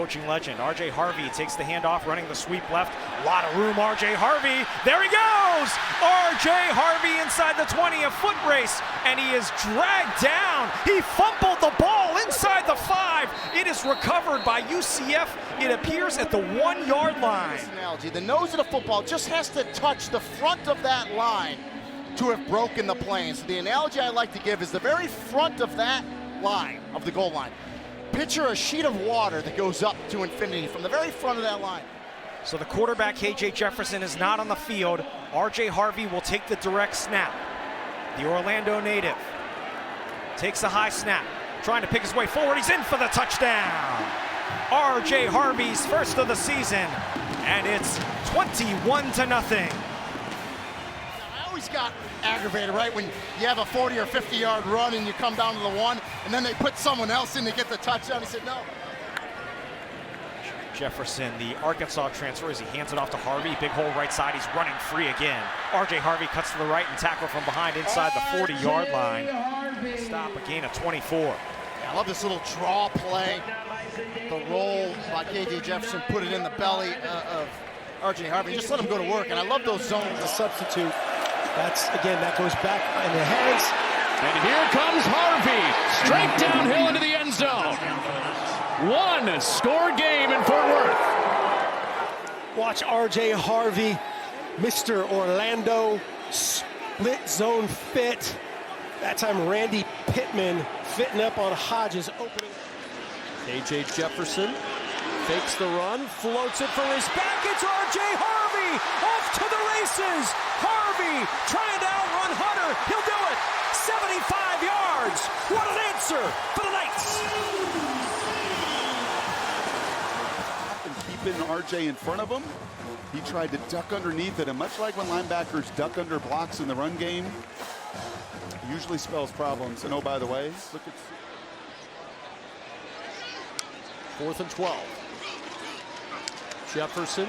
Coaching legend R.J. Harvey takes the handoff, running the sweep left. A lot of room, R.J. Harvey. There he goes! R.J. Harvey inside the 20, a foot race, and he is dragged down. He fumbled the ball inside the 5. It is recovered by UCF. It appears at the 1 yard line. The nose of the football just has to touch the front of that line to have broken the plane. So the analogy I like to give is the very front of that line, of the goal line. Picture a sheet of water that goes up to infinity from the very front of that line. So the quarterback, KJ Jefferson, is not on the field. R.J. Harvey will take the direct snap. The Orlando native takes the high snap, trying to pick his way forward. He's in for the touchdown. R.J. Harvey's first of the season, and it's 21-0. I always got aggravated, right, when you have a 40 or 50 yard run and you come down to the 1, and then they put someone else in to get the touchdown. He said no. Jefferson, the Arkansas transfer, as he hands it off to Harvey. Big hole right side. He's running free again. R.J. Harvey cuts to the right and tackle from behind inside the 40-yard line. Stop, a gain of 24. Yeah, I love this little draw play. The roll by KJ Jefferson, put it in the belly of R.J. Harvey. Just let him go to work, and I love those zones. The substitute. That goes back in the hands. And here comes Harvey, straight downhill into the end zone. 1-score game in Fort Worth. Watch R.J. Harvey, Mr. Orlando, split zone fit. That time Randy Pittman fitting up on Hodges opening. KJ Jefferson fakes the run, floats it for his back. It's R.J. Harvey off to the races. Harvey trying to outrun Hunter. He'll do it. 75 yards. What an answer for the Knights. Keeping RJ in front of him. He tried to duck underneath it, and much like when linebackers duck under blocks in the run game, usually spells problems. And oh, by the way, look at 4th and 12. Jefferson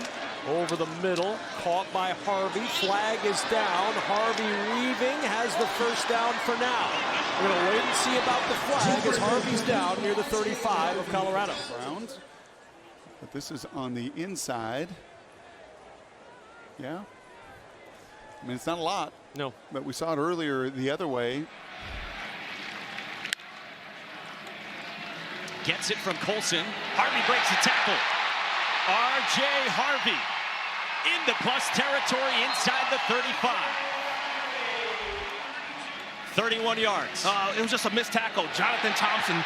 over the middle, caught by Harvey. Flag is down. Harvey weaving, has the first down for now. We're going to wait and see about the flag as Harvey's down near the 35 of Colorado. Browns. But this is on the inside. Yeah. I mean, it's not a lot. No. But we saw it earlier the other way. Gets it from Colson. Harvey breaks the tackle. R.J. Harvey into plus territory inside the 35. 31 yards. It was just a missed tackle. Jonathan Thompson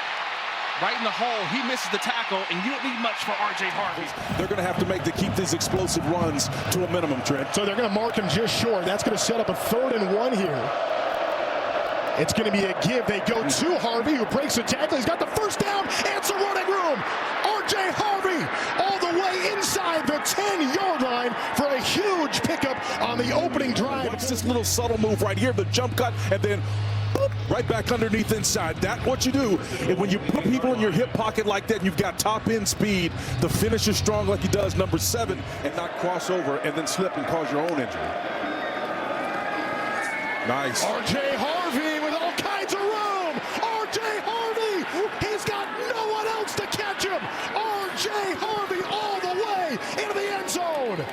right in the hole. He misses the tackle, and you don't need much for R.J. Harvey. They're going to have to make to keep these explosive runs to a minimum, Trent. So they're going to mark him just short. That's going to set up a 3rd and 1 here. It's going to be a give. They go to Harvey, who breaks the tackle. He's got the first down, and some running room. R.J. Harvey all the way inside the 10-yard line for a huge pickup on the opening drive. Watch this little subtle move right here, the jump cut, and then boop, right back underneath inside. That's what you do. And when you put people in your hip pocket like that, and you've got top-end speed, the finish is strong like he does, number 7, and not cross over and then slip and cause your own injury. Nice. R.J. Harvey with all kinds of room. R.J. Harvey, he's got no one else to catch him. R.J. Harvey all the way into the end zone.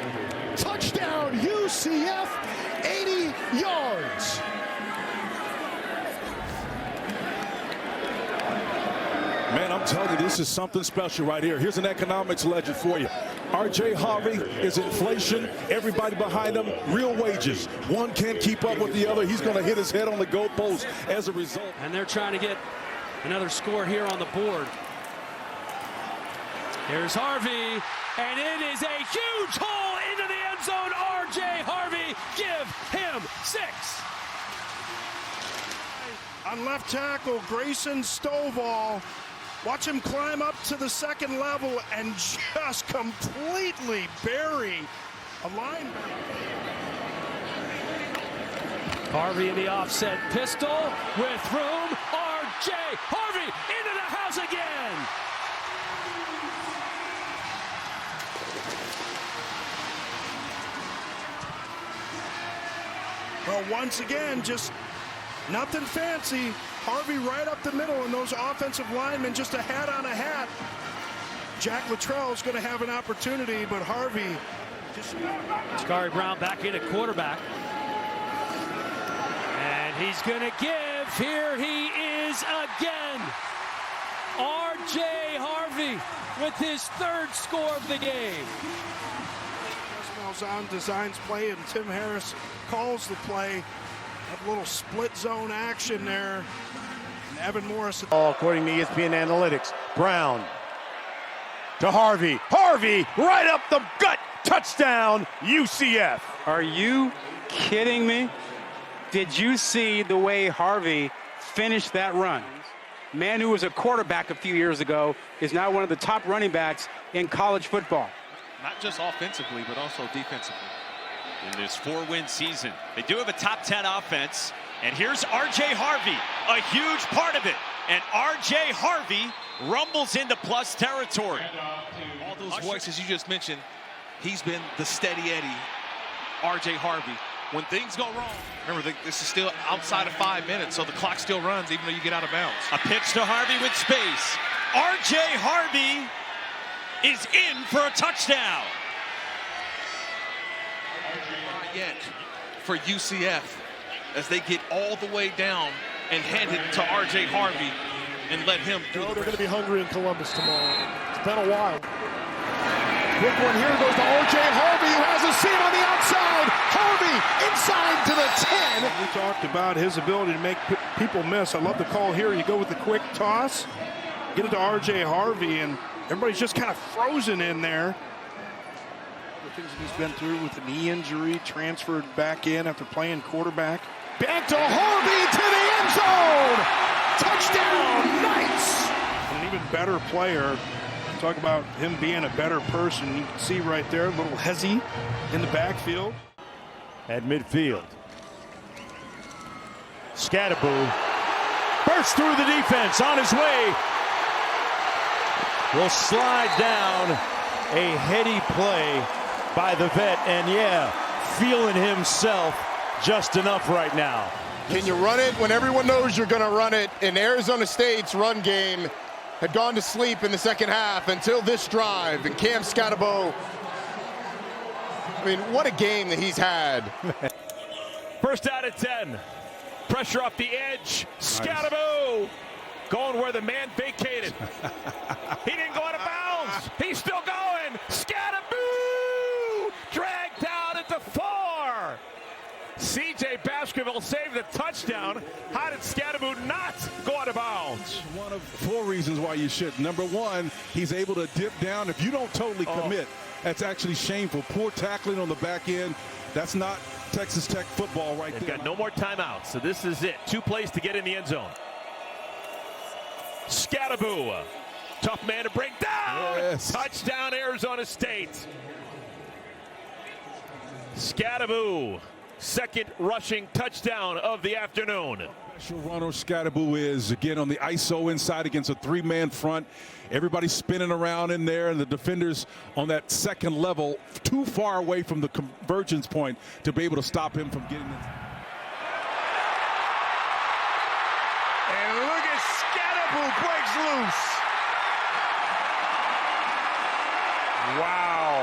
Touchdown UCF, 80 yards. Man, I'm telling you, this is something special right here. Here's an economics legend for you. R.J. Harvey is inflation. Everybody behind him, real wages. One can't keep up with the other. He's going to hit his head on the goalpost as a result. And they're trying to get another score here on the board. Here's Harvey, and it is a huge hole into the end zone. R.J. Harvey, give him 6. On left tackle, Grayson Stovall. Watch him climb up to the 2nd level and just completely bury a linebacker. Harvey in the offset pistol with room. R.J. Harvey into the house again. Well, once again, just nothing fancy. Harvey right up the middle, and those offensive linemen, just a hat on a hat. Jack Luttrell's going to have an opportunity, but Harvey just... Scary Brown back in at quarterback. And he's going to give. Here he is again. R.J. Harvey with his third score of the game. Malzahn designs play, and Tim Harris calls the play. A little split zone action there. And Evan Morris. According to ESPN Analytics, Brown to Harvey. Harvey right up the gut. Touchdown, UCF. Are you kidding me? Did you see the way Harvey finished that run? Man who was a quarterback a few years ago is now one of the top running backs in college football. Not just offensively, but also defensively. In this 4-win season, they do have a top 10 offense. And here's R.J. Harvey, a huge part of it. And R.J. Harvey rumbles into plus territory. All those voices you just mentioned, he's been the steady Eddie, R.J. Harvey. When things go wrong, remember, this is still outside of 5 minutes, so the clock still runs even though you get out of bounds. A pitch to Harvey with space. R.J. Harvey is in for a touchdown. Not yet for UCF as they get all the way down and hand it to R.J. Harvey and let him do it. They're going to be hungry in Columbus tomorrow. It's been a while. Quick one here goes to R.J. Harvey, who has a seat on the outside. Harvey inside to the 10. We talked about his ability to make people miss. I love the call here. You go with the quick toss, get it to R.J. Harvey, and everybody's just kind of frozen in there. The things that he's been through with the knee injury, transferred back in after playing quarterback. Back to Harvey to the end zone. Touchdown, Knights. An even better player. Talk about him being a better person. You can see right there, a little hezzy in the backfield. At midfield. Skattebo bursts through the defense on his way. Will slide down. A heady play by the vet, and yeah, feeling himself just enough right now. Can you run it when everyone knows you're going to run it? In Arizona State's run game had gone to sleep in the second half until this drive. And Cam Skattebo, I mean, what a game that he's had. First out of 10. Pressure off the edge. Skattebo going where the man vacated. He didn't go out of bounds. He's still going. Skattebo dragged down at the 4. C.J. Baskerville saved the touchdown. How did Skattebo not go out of bounds? One of 4 reasons why you should. Number one, he's able to dip down. If you don't totally commit, that's actually shameful. Poor tackling on the back end. That's not Texas Tech football right there. They've got no more timeouts, so this is it. 2 plays to get in the end zone. Skattebo, tough man to bring down. Yes. Touchdown, Arizona State. Skattebo, second rushing touchdown of the afternoon. Special runner Skattebo is again on the ISO inside against a 3-man front. Everybody spinning around in there, and the defenders on that second level too far away from the convergence point to be able to stop him from getting it. And look at Skattebo breaks loose. Wow.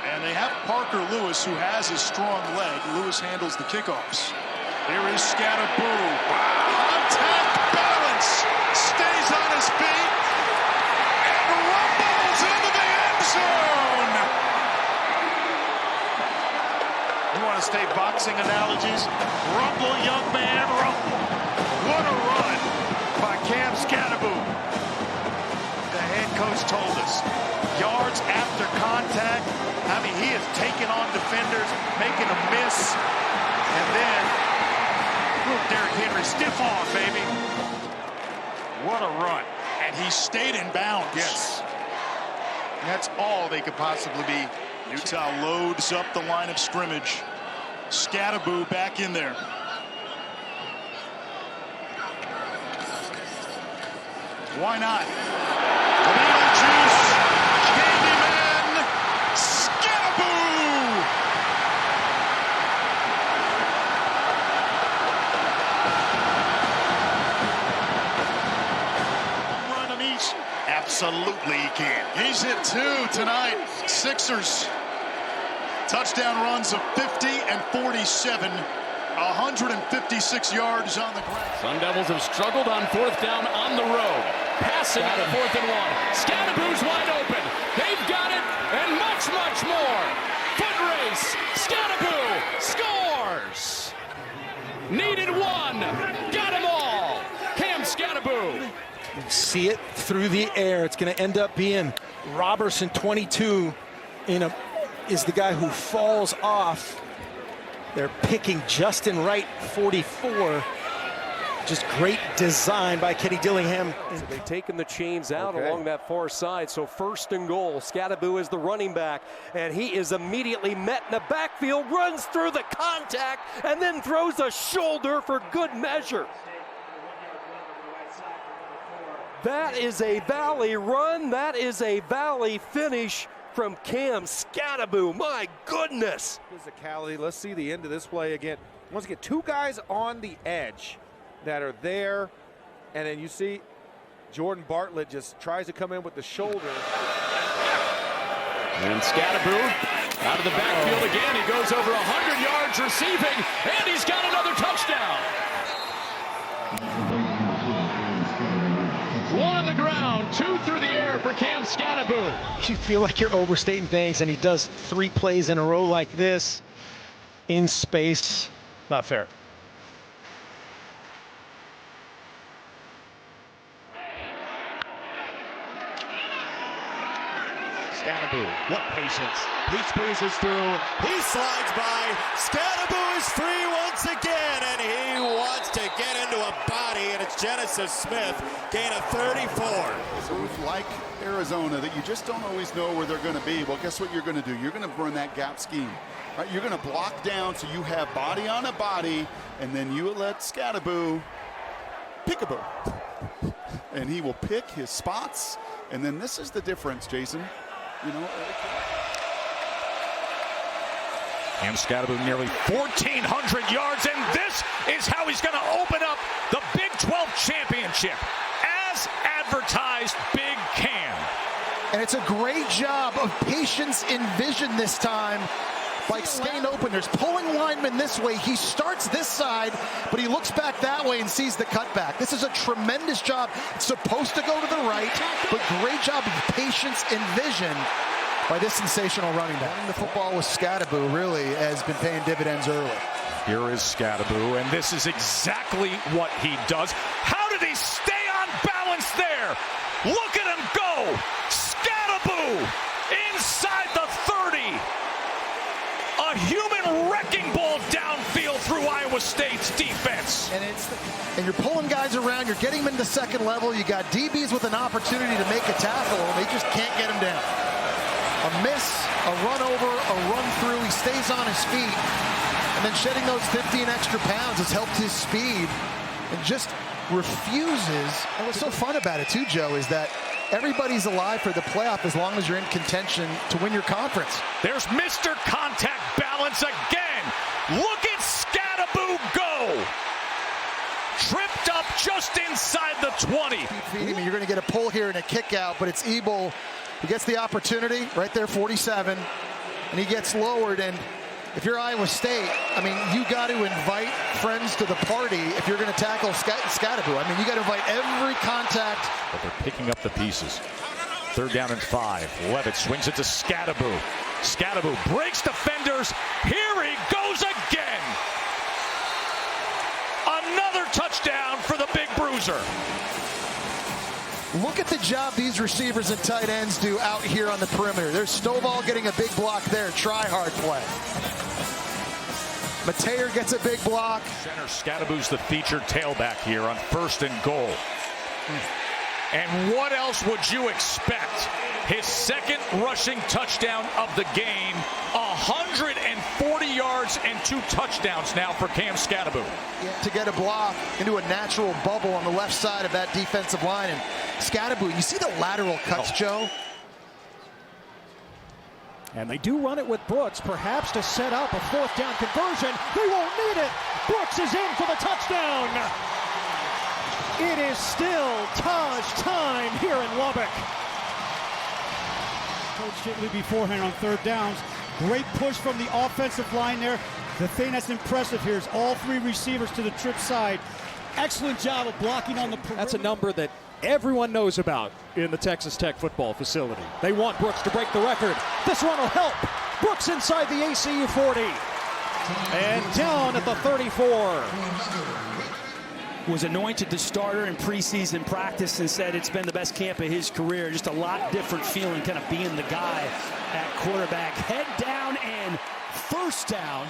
And they have Parker Lewis, who has a strong leg. Lewis handles the kickoffs. Here is Skattebo. Contact, balance, stays on his feet, and rumbles into the end zone. You want to stay boxing analogies? Rumble, young man, rumble. What a run by Cam Skattebo. The head coach told us, yards after contact. I mean, he is taking on defenders, making a miss, and then Derrick Henry stiff arm, baby. What a run. And he stayed in bounds. Yes. That's all they could possibly be. Utah loads up the line of scrimmage. Skattebo back in there. Why not? Beetlejuice, Candyman, Skattebo! Run him each. Absolutely he can. He's hit Skattebo tonight. Sixers touchdown runs of 50 and 47. 156 yards on the ground. Sun Devils have struggled on 4th down on the road. Passing on 4th and 1. Skattebo's wide open. They've got it and much, much more. Foot race. Skattebo scores. Needed one. Got them all. Cam Skattebo. See it through the air. It's going to end up being Robertson, 22, is the guy who falls off. They're picking Justin Wright, 44. Just great design by Kenny Dillingham. So they've taken the chains out along that far side. So 1st and goal. Skattebo is the running back, and he is immediately met in the backfield, runs through the contact, and then throws a shoulder for good measure. That is a valley run. That is a valley finish from Cam Skattebo. My goodness. Physicality. Let's see the end of this play again. Once again, 2 guys on the edge that are there, and then you see Jordan Bartlett just tries to come in with the shoulder. And Skattebo out of the backfield again. He goes over 100 yards receiving, and he's got another touchdown. 1 on the ground, 2 through the air for Cam Skattebo. You feel like you're overstating things, and he does 3 plays in a row like this in space. Not fair. Skattebo, what patience. He squeezes through. He slides by. Skattebo is free once again, and he wants to get into a body, and it's Genesis Smith, gain of 34. So like Arizona, that you just don't always know where they're going to be. Well, guess what you're going to do? You're going to run that gap scheme. Right? You're going to block down so you have body on a body, and then you let Skattebo pickable. And he will pick his spots, and then this is the difference, Jason. Cam Skattebo nearly 1,400 yards, and this is how he's going to open up the Big 12 championship. As advertised, Big Cam. And it's a great job of patience and vision this time by staying open. There's pulling linemen this way. He starts this side, but he looks back that way and sees the cutback. This is a tremendous job. It's supposed to go to the right, but great job of patience and vision by this sensational running back. Running the football with Skattebo really has been paying dividends early. Here is Skattebo, and this is exactly what he does. How did he stay on balance there? Look at him go! Skattebo inside the 30. A human wrecking ball downfield through Iowa State's defense. And you're pulling guys around. You're getting them into second level. You got DBs with an opportunity to make a tackle, and they just can't get him down. A miss, a run over, a run through. He stays on his feet. And then shedding those 15 extra pounds has helped his speed, and just refuses. And what's so fun about it too, Joe, is that everybody's alive for the playoff as long as you're in contention to win your conference. There's Mr. Contact Balance again. Look at Skattebo go. Tripped up just inside the 20. Keep feeding me. You're going to get a pull here and a kick out, but it's Ebel who gets the opportunity right there, 47, and he gets lowered. And if you're Iowa State, I mean, you got to invite friends to the party if you're going to tackle Skattebo. I mean, you got to invite every contact. But they're picking up the pieces. 3rd down and 5. Levitt swings it to Skattebo. Skattebo breaks defenders. Here he goes again. Another touchdown for the big bruiser. Look at the job these receivers and tight ends do out here on the perimeter. There's Stovall getting a big block there. Try hard play. Mateer gets a big block. Center Skattebo's the featured tailback here on 1st and goal. And what else would you expect? His 2nd rushing touchdown of the game. 140 yards and 2 touchdowns now for Cam Skattebo. To get a block into a natural bubble on the left side of that defensive line. And Skattebo, you see the lateral cuts, Joe? And they do run it with Brooks, perhaps to set up a 4th down conversion. They won't need it. Brooks is in for the touchdown. It is still Tahj time here in Lubbock. coached Italy beforehand on third downs. Great push from the offensive line there. The thing that's impressive here is all three receivers to the trip side. Excellent job of blocking on the perimeter. That's a number that everyone knows about in the Texas Tech football facility. They want Brooks to break the record. This run will help. Brooks inside the ACU 40. And down at the 34. Was anointed the starter in preseason practice and said it's been the best camp of his career. Just a lot different feeling, kind of being the guy at quarterback. Head down and first down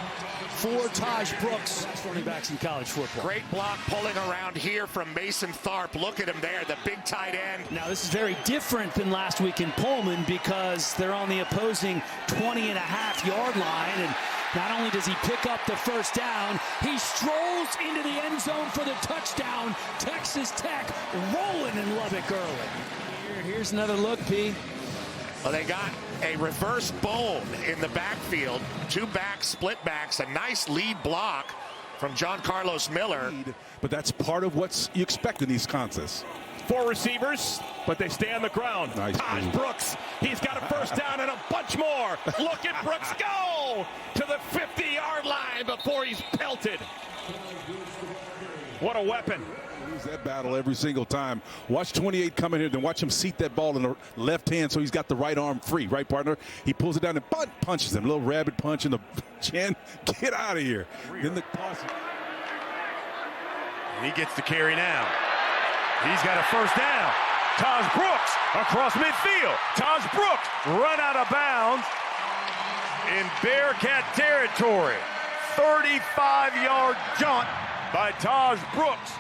for Tahj Brooks, running backs in college football. Great block pulling around here from Mason Tharp. Look at him there, the big tight end. Now this is very different than last week in Pullman because they're on the opposing 20.5-yard line, and not only does he pick up the first down, he strolls into the end zone for the touchdown. Texas Tech rolling in Lubbock early. Here's another look, P. Well, they got a reverse bone in the backfield. Two back split backs, a nice lead block from John Carlos Miller. But that's part of what you expect in these contests. 4 receivers, but they stay on the ground. Nice. Tahj Brooks, he's got a first down and a bunch more. Look at Brooks go to the 50-yard line before he's pelted. What a weapon. Lose that battle every single time. Watch 28 come in here, then watch him seat that ball in the left hand so he's got the right arm free. Right, partner? He pulls it down and punches him. A little rabbit punch in the chin. Get out of here. Then the toss. He gets the carry now. He's got a first down. Tahj Brooks across midfield. Tahj Brooks run out of bounds in Bearcat territory. 35-yard jaunt by Tahj Brooks.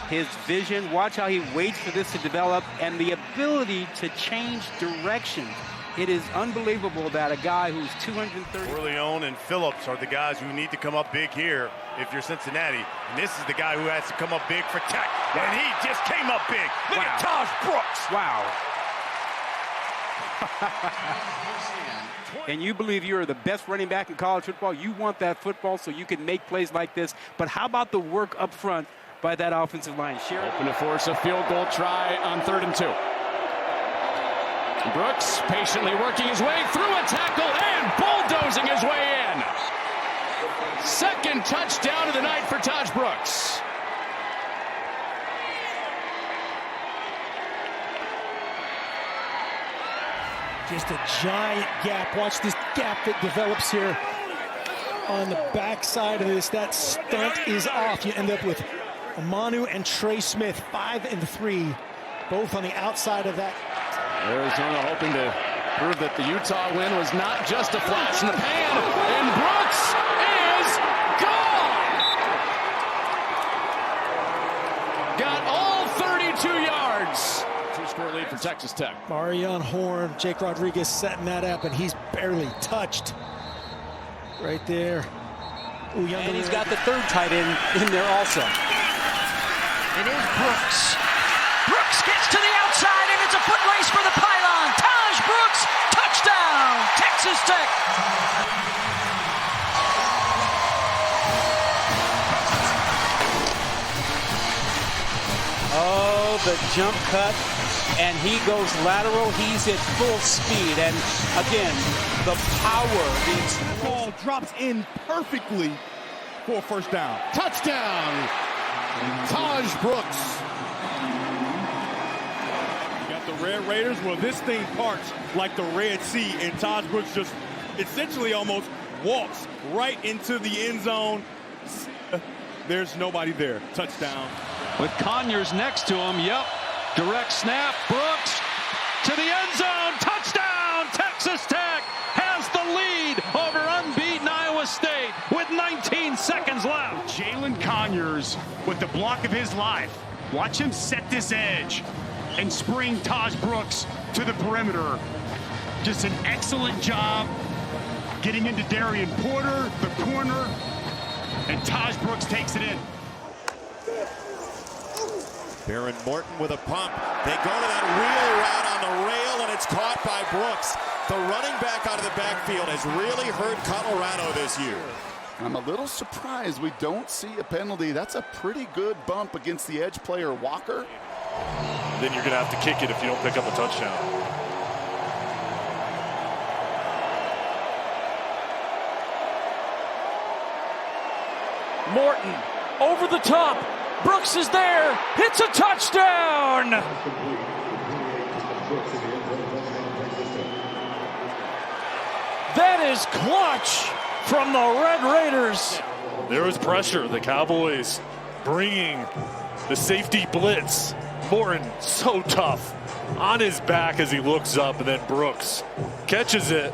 His vision, watch how he waits for this to develop, and the ability to change directions. It is unbelievable that a guy who's 230. Corleone and Phillips are the guys who need to come up big here if you're Cincinnati. And this is the guy who has to come up big for Tech. And he just came up big. Look at Tahj Brooks. Wow. And you believe you're the best running back in college football. You want that football so you can make plays like this. But how about the work up front by that offensive line? Open to force a field goal try on 3rd and 2. Brooks patiently working his way through a tackle and bulldozing his way in. Second touchdown of the night for Tahj Brooks. Just a giant gap. Watch this gap that develops here on the backside of this. That stunt is off. You end up with Manu and Trey Smith, 5 and 3, both on the outside of that. Arizona hoping to prove that the Utah win was not just a flash in the pan. And Brooks is gone. Got all 32 yards. 2-score lead for Texas Tech. Marion Horn, Jake Rodriguez setting that up, and he's barely touched. Right there. And he's got the third tight end in there also. It is Brooks. Brooks gets to the outside, and it's a foot race for the pylon. Tahj Brooks, touchdown, Texas Tech. Oh, the jump cut, and he goes lateral. He's at full speed, and again, the power. The ball drops in perfectly for a first down. Touchdown, Tahj Brooks. The Red Raiders, well, this thing parts like the Red Sea, and Tahj Brooks just essentially almost walks right into the end zone. There's nobody there. Touchdown. With Conyers next to him, yep. Direct snap, Brooks to the end zone. Touchdown! Texas Tech has the lead over unbeaten Iowa State with 19 seconds left. Jalen Conyers with the block of his life. Watch him set this edge and spring Tahj Brooks to the perimeter. Just an excellent job getting into Darian Porter, the corner, and Tahj Brooks takes it in. Baron Morton with a pump. They go to that wheel route on the rail, and it's caught by Brooks. The running back out of the backfield has really hurt Colorado this year. I'm a little surprised we don't see a penalty. That's a pretty good bump against the edge player, Walker. Then you're going to have to kick it if you don't pick up a touchdown. Morton over the top. Brooks is there. Hits a touchdown. That is clutch from the Red Raiders. There was pressure. The Cowboys bringing the safety blitz. Morton so tough on his back as he looks up, and then Brooks catches it.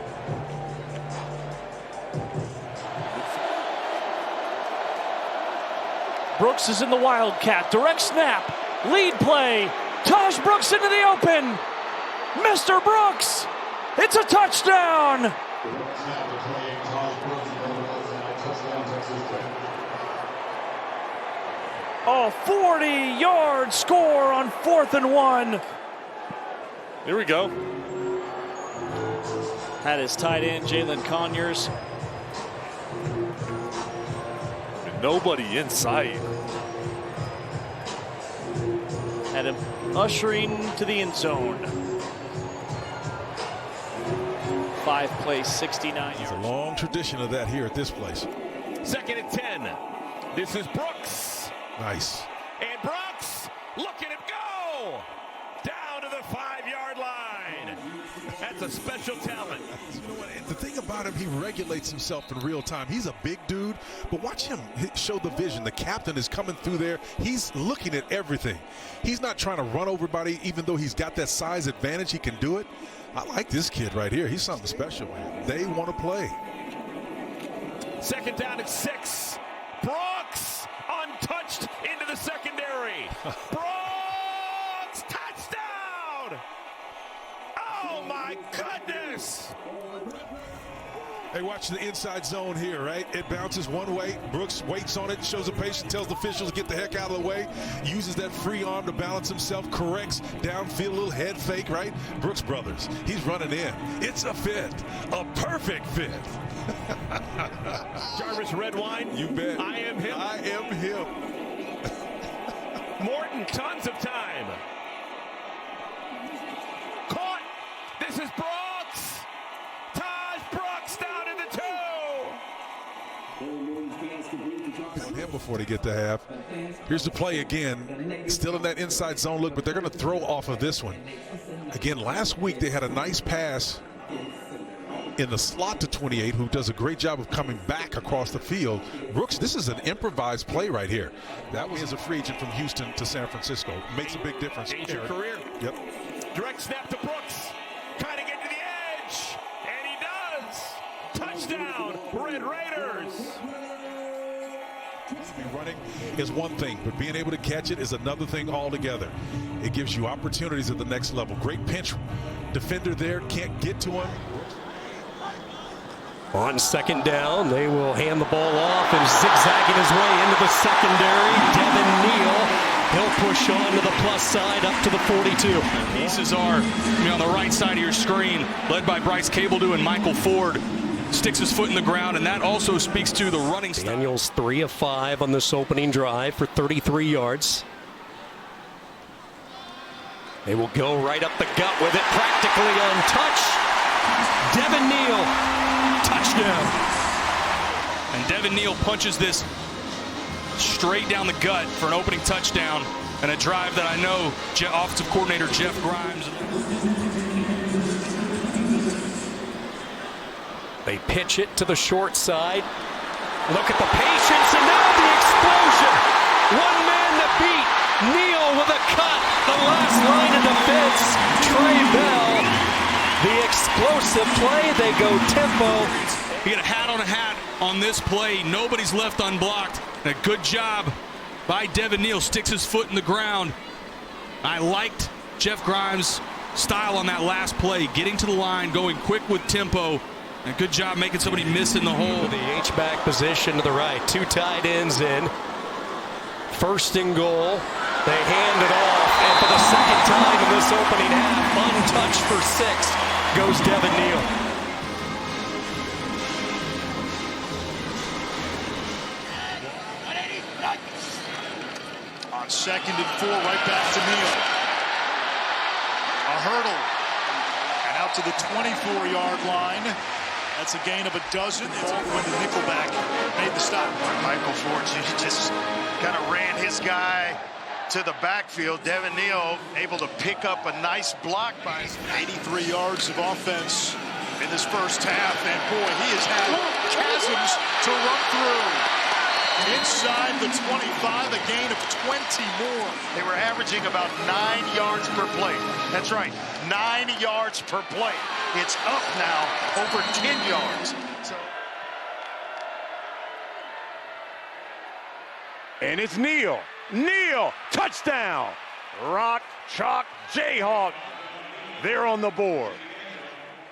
Brooks is in the Wildcat. Direct snap. Lead play. Tahj Brooks into the open. Mr. Brooks. It's a touchdown. A 40-yard score on 4th and 1. Here we go. Had his tight end, Jalen Conyers. Nobody in sight. Had him ushering to the end zone. 5 plays, 69 yards. There's a long tradition of that here at this place. 2nd and 10. This is Brooks. Nice. And Brooks, look at him go! Down to the 5-yard line. That's a special talent. You know what? The thing about him, he regulates himself in real time. He's a big dude, but watch him show the vision. The captain is coming through there. He's looking at everything. He's not trying to run over everybody, even though he's got that size advantage. He can do it. I like this kid right here. He's something special, man. They want to play. 2nd down and 6. Brooks untouched into the secondary. Brooks, touchdown! Oh my goodness! Hey, watch the inside zone here, right? It bounces one way. Brooks waits on it, shows the patience, tells the officials to get the heck out of the way, uses that free arm to balance himself, corrects downfield, a little head fake, right? Brooks Brothers, he's running in. It's a fit, a perfect fit. Jarvis Redwine. You bet. I am him. I am him. Morton, tons of time. Caught. This is Brooks. Tahj Brooks down in the 2. On him before they get to half. Here's the play again. Still in that inside zone look, but they're going to throw off of this one. Again, last week they had a nice pass in the slot to 28, who does a great job of coming back across the field. Brooks, this is an improvised play right here. That was a free agent from Houston to San Francisco. Makes a big difference. Change your career. Yep. Direct snap to Brooks. Trying to get to the edge. And he does. Touchdown, Red Raiders. Running is one thing, but being able to catch it is another thing altogether. It gives you opportunities at the next level. Great pinch defender there, can't get to him. On 2nd down, they will hand the ball off and zigzagging his way into the secondary. Devin Neal, he'll push on to the plus side up to the 42. Pieces are on the right side of your screen, led by Bryce Cabeldue and Michael Ford. Sticks his foot in the ground, and that also speaks to the running style. Daniels 3 of 5 on this opening drive for 33 yards. They will go right up the gut with it, practically untouched. Devin Neal, touchdown. And Devin Neal punches this straight down the gut for an opening touchdown and a drive that I know offensive coordinator Jeff Grimes. They pitch it to the short side. Look at the patience, and now the explosion. One man to beat. Neal with a cut. The last line of defense. Trey Bell. The explosive play. They go tempo. You get a hat on a hat on this play. Nobody's left unblocked. And a good job by Devin Neal. Sticks his foot in the ground. I liked Jeff Grimes' style on that last play. Getting to the line, going quick with tempo. And good job making somebody miss in the hole. The H-back position to the right. 2 tight ends in. 1st and goal. They hand it off. And for the 2nd time in this opening half, untouched for 6, goes Devin Neal. On 2nd and 4, right back to Neal. A hurdle. And out to the 24-yard line. That's a gain of a dozen. It's when the nickelback made the stop. Michael Ford just kind of ran his guy to the backfield. Devin Neal able to pick up a nice block by 83 yards of offense in this first half. And boy, he has had chasms to run through. Inside the 25, a gain of 20 more. They were averaging about 9 yards per play. That's right, 9 yards per play. It's up now over 10 yards. And it's Neal. Neal, touchdown. Rock, chalk, Jayhawk. They're on the board.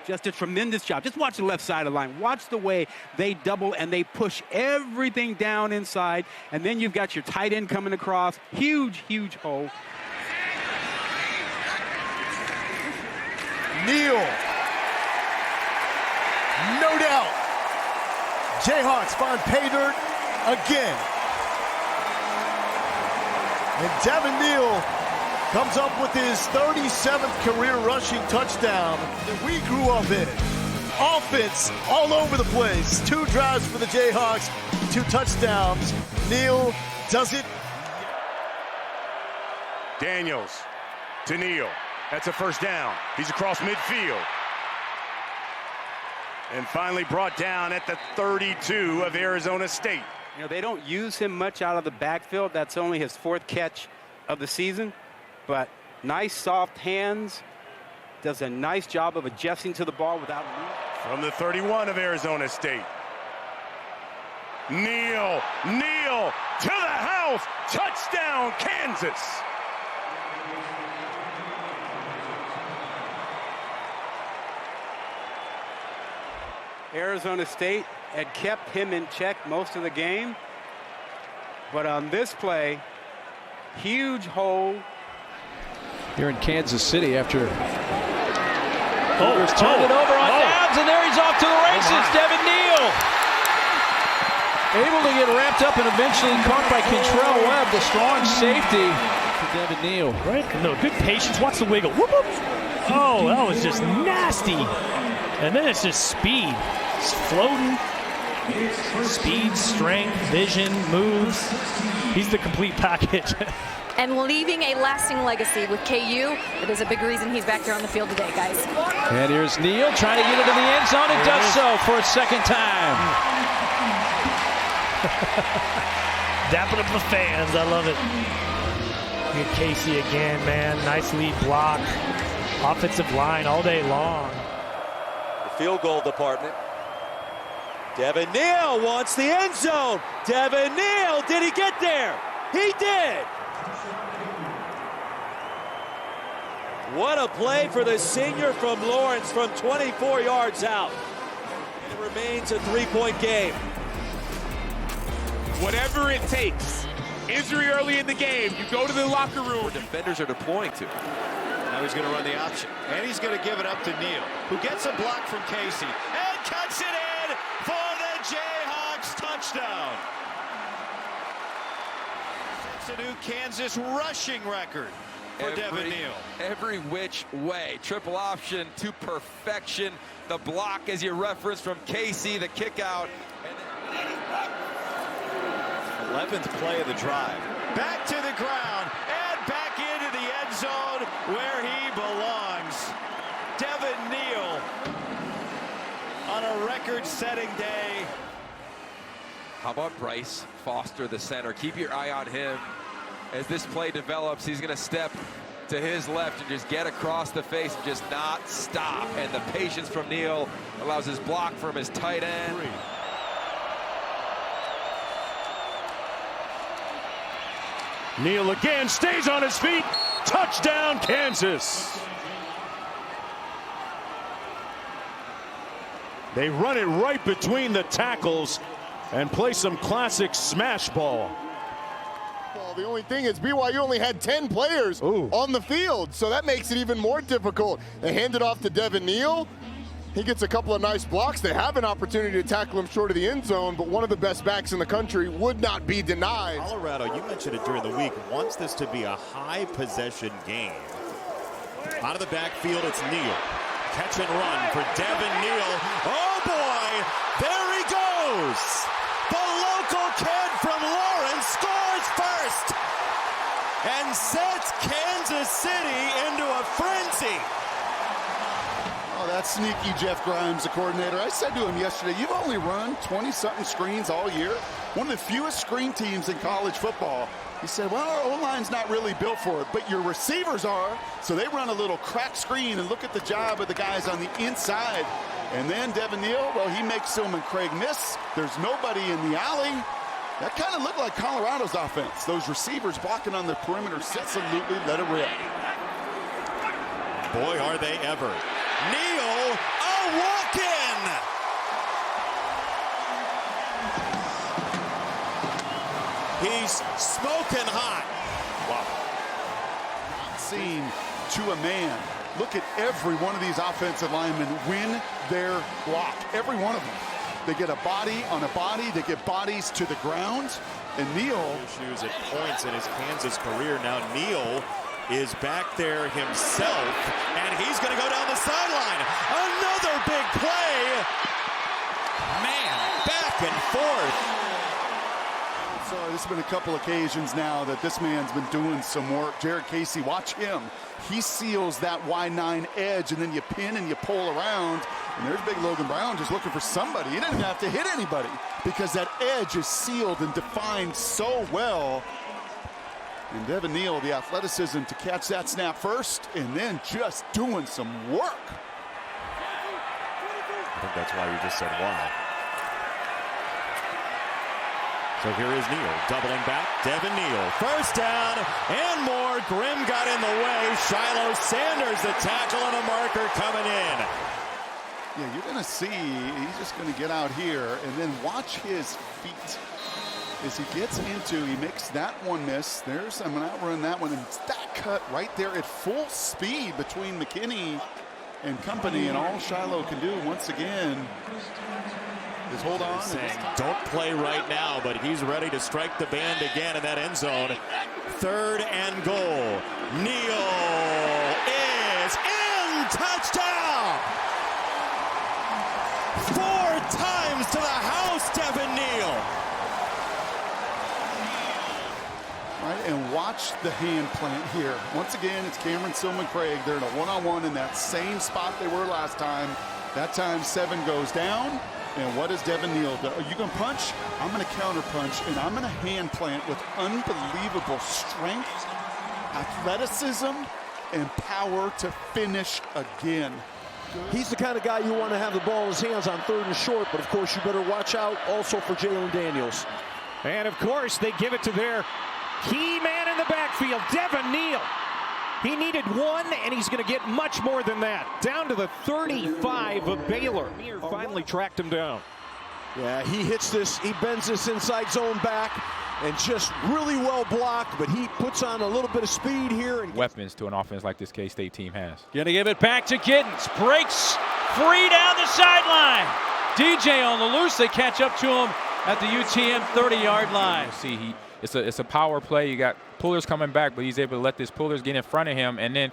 Just a tremendous job. Just watch the left side of the line. Watch the way they double and they push everything down inside. And then you've got your tight end coming across. Huge, huge hole. Neal. No doubt. Jayhawks find pay dirt again. And Devin Neal comes up with his 37th career rushing touchdown that we grew up in. Offense all over the place. 2 drives for the Jayhawks, 2 touchdowns. Neal does it. Daniels to Neal. That's a first down. He's across midfield. And finally brought down at the 32 of Arizona State. You know, they don't use him much out of the backfield. That's only his 4th catch of the season. But nice soft hands, does a nice job of adjusting to the ball without moving. From the 31 of Arizona State. Neal to the house, touchdown Kansas. Arizona State had kept him in check most of the game. But on this play, huge hole. Here in Kansas City after turned it over on downs, and there he's off to the races. Devin Neal able to get wrapped up and eventually caught by Kentrell Webb, the strong safety for Devin Neal. Right? No, good patience. Watch the wiggle. Whoop, whoop. Oh, that was just nasty. And then it's just speed. It's floating. Speed, strength, vision, moves. He's the complete package. And leaving a lasting legacy with KU. That is a big reason he's back here on the field today, guys. And here's Neal trying to get into the end zone and does so for a second time. Dapping up the fans. I love it. Get Casey again, man. Nice lead block. Offensive line all day long. The field goal department. Devin Neal wants the end zone. Devin Neal, did he get there? He did. What a play for the senior from Lawrence from 24 yards out. It remains a 3-point game. Whatever it takes. Injury early in the game. You go to the locker room. Where defenders are deploying to. Now he's going to run the option. And he's going to give it up to Neal, who gets a block from Casey. And cuts it in for the Jayhawks touchdown. It's a new Kansas rushing record for Devin Neal. Every which way. Triple option to perfection. The block, as you referenced, from Casey, the kick out. 11th play of the drive. Back to the ground and back into the end zone where he belongs. Devin Neal on a record-setting day. How about Bryce Foster, the center? Keep your eye on him. As this play develops, he's going to step to his left and just get across the face and just not stop. And the patience from Neal allows his block from his tight end. Neal again stays on his feet. Touchdown, Kansas. They run it right between the tackles and play some classic smash ball. The only thing is BYU only had 10 players on the field, so that makes it even more difficult. They hand it off to Devin Neal. He gets a couple of nice blocks. They have an opportunity to tackle him short of the end zone, but one of the best backs in the country would not be denied. Colorado, you mentioned it during the week, wants this to be a high possession game. Out of the backfield, it's Neal. Catch and run for Devin Neal. Oh boy! empty. Oh, that's sneaky Jeff Grimes, the coordinator. I said to him yesterday, you've only run 20-something screens all year. One of the fewest screen teams in college football. He said, well, our O-line's not really built for it, but your receivers are. So they run a little crack screen, and look at the job of the guys on the inside. And then Devin Neal, well, he makes Silman Craig miss. There's nobody in the alley. That kind of looked like Colorado's offense. Those receivers blocking on the perimeter absolutely let it rip. Boy, are they ever. Neal, a walk-in! He's smoking hot. Wow. Seen to a man. Look at every one of these offensive linemen win their block. Every one of them. They get a body on a body. They get bodies to the ground. And Neal. Issues at points in his Kansas career. Now Neal is back there himself, and he's going to go down the sideline. Another big play. Man, back and forth. So there's been a couple occasions now that this man's been doing some work. Jared Casey, watch him. He seals that Y9 edge, and then you pin and you pull around. And there's big Logan Brown just looking for somebody. He didn't even have to hit anybody because that edge is sealed and defined so well. And Devin Neal, the athleticism to catch that snap first, and then just doing some work. I think that's why you just said why. So here is Neal, doubling back. Devin Neal, first down and more. Grimm got in the way. Shiloh Sanders, the tackle and a marker coming in. Yeah, you're going to see, he's just going to get out here and then watch his feet. As he gets into, he makes that one miss. There's, I'm going to outrun that one. And that cut right there at full speed between McKinney and company. And all Shiloh can do once again is hold on. Saying, don't play right now, but he's ready to strike the band again in that end zone. 3rd and goal. Neal is in. Touchdown. 4 times to the house, Devin Neal. Right, and watch the hand plant here. Once again, it's Cameron Silman Craig. They're in a one-on-one in that same spot they were last time. That time 7 goes down. And what does Devin Neal do? Are you going to punch? I'm going to counter punch, and I'm going to hand plant with unbelievable strength, athleticism, and power to finish again. He's the kind of guy you want to have the ball in his hands on 3rd and short, but of course you better watch out also for Jalen Daniels. And of course they give it to their key man in the backfield, Devin Neal. He needed 1, and he's going to get much more than that. Down to the 35 of Baylor. Finally tracked him down. Yeah, he hits this, he bends this inside zone back, and just really well blocked, but he puts on a little bit of speed here. And weapons to an offense like this K-State team has. Gonna give it back to Giddens. Breaks free down the sideline. DJ on the loose. They catch up to him at the UTM 30-yard line. See, it's a power play. You got Pullers coming back, but he's able to let this Pullers get in front of him, and then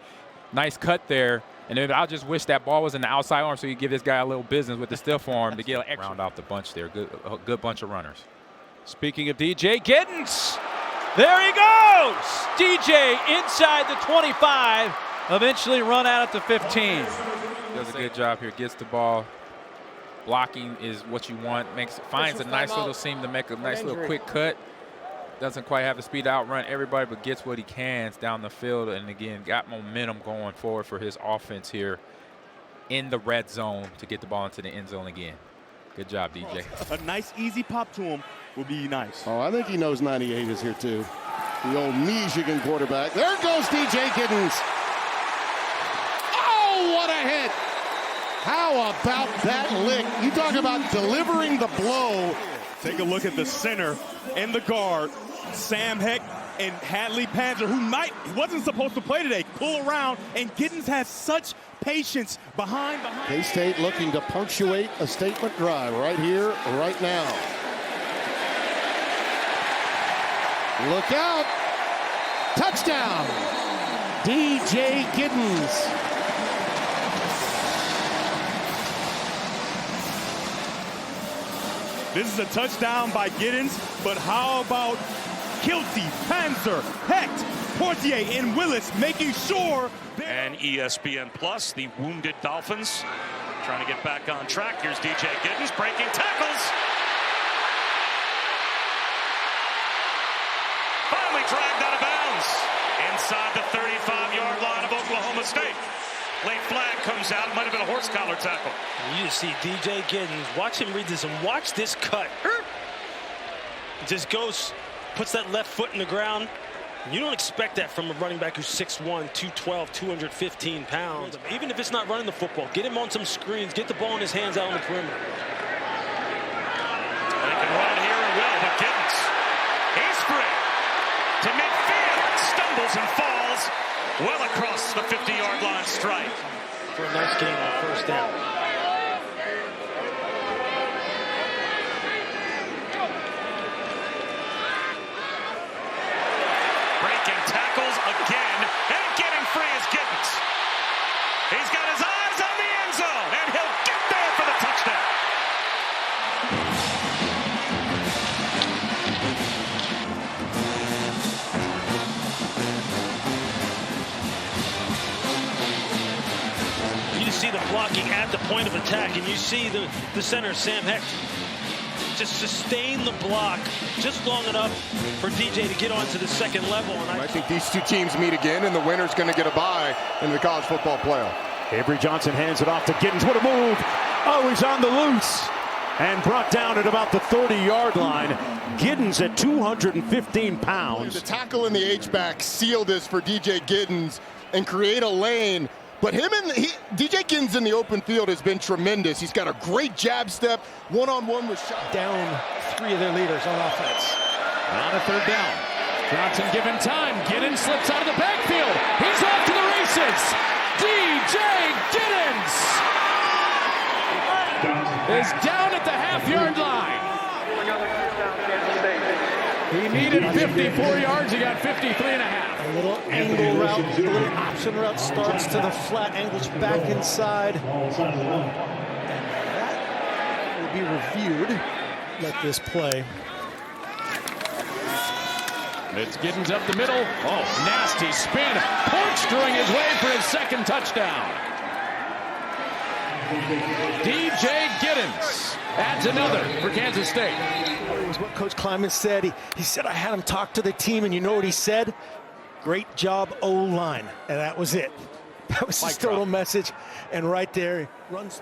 nice cut there. And then I just wish that ball was in the outside arm so you give this guy a little business with the stiff arm to get an extra. Round out the bunch there. A good bunch of runners. Speaking of DJ, Giddens. There he goes. DJ inside the 25. Eventually run out at the 15. Does a good job here. Gets the ball. Blocking is what you want. Finds a nice little seam to make a nice little quick cut. Doesn't quite have the speed to outrun everybody, but gets what he can down the field. And again, got momentum going forward for his offense here in the red zone to get the ball into the end zone again. Good job, DJ. A nice easy pop to him would be nice. Oh, I think he knows 98 is here too. The old Michigan quarterback. There goes DJ Giddens. Oh, what a hit. How about that lick? You talk about delivering the blow. Take a look at the center and the guard. Sam Heck and Hadley Panzer, who wasn't supposed to play today, pull around, and Giddens has such patience behind. K-State looking to punctuate a statement drive right here, right now. Look out. Touchdown. DJ Giddens. This is a touchdown by Giddens, but how about Kilty, Panzer, Hecht, Portier, and Willis making sure they're and ESPN Plus. The wounded Dolphins trying to get back on track. Here's DJ Giddens breaking tackles. Finally dragged out of bounds inside the 35-yard line of Oklahoma State. Late flag comes out. Might have been a horse collar tackle. You just see DJ Giddens. Watch him read this and watch this cut. It just goes, puts that left foot in the ground. You don't expect that from a running back who's 6'1", 212, 215 pounds. Even if it's not running the football, get him on some screens, get the ball in his hands out on the perimeter. They can run here and will, but Giddens, he's free to midfield, stumbles and falls well across the 50-yard line strike. For a nice game on first down. Breaking tackles again, and getting free is Giddens. He's got his eyes on the end zone, and he'll get there for the touchdown. You see the blocking at the point of attack, and you see the center, Sam Hecht, just sustain the block just long enough for DJ to get onto the second level. And I think these two teams meet again, and the winner's going to get a bye in the college football playoff. Avery Johnson hands it off to Giddens. What a move. Oh, he's on the loose and brought down at about the 30-yard line. Giddens at 215 pounds. The tackle in the H-back seal this for DJ Giddens and create a lane. But DJ Giddens in the open field has been tremendous. He's got a great jab step, one-on-one with shot. Down three of their leaders on offense. On a third down. Johnson given time. Giddens slips out of the backfield. He's off to the races. DJ Giddens is down at the half-yard line. He needed 54 yards. He got 53.5. A little angle route, a little option route starts to the flat, angles back inside. And that will be reviewed. Let this play. It's Giddens up the middle. Oh, nasty spin. Corkscrewing his way for his second touchdown. DJ Giddens adds another for Kansas State. It was what Coach Kleiman said. He said, I had him talk to the team, and you know what he said? Great job, O-line. And that was it. That was his total message. And right there, runs.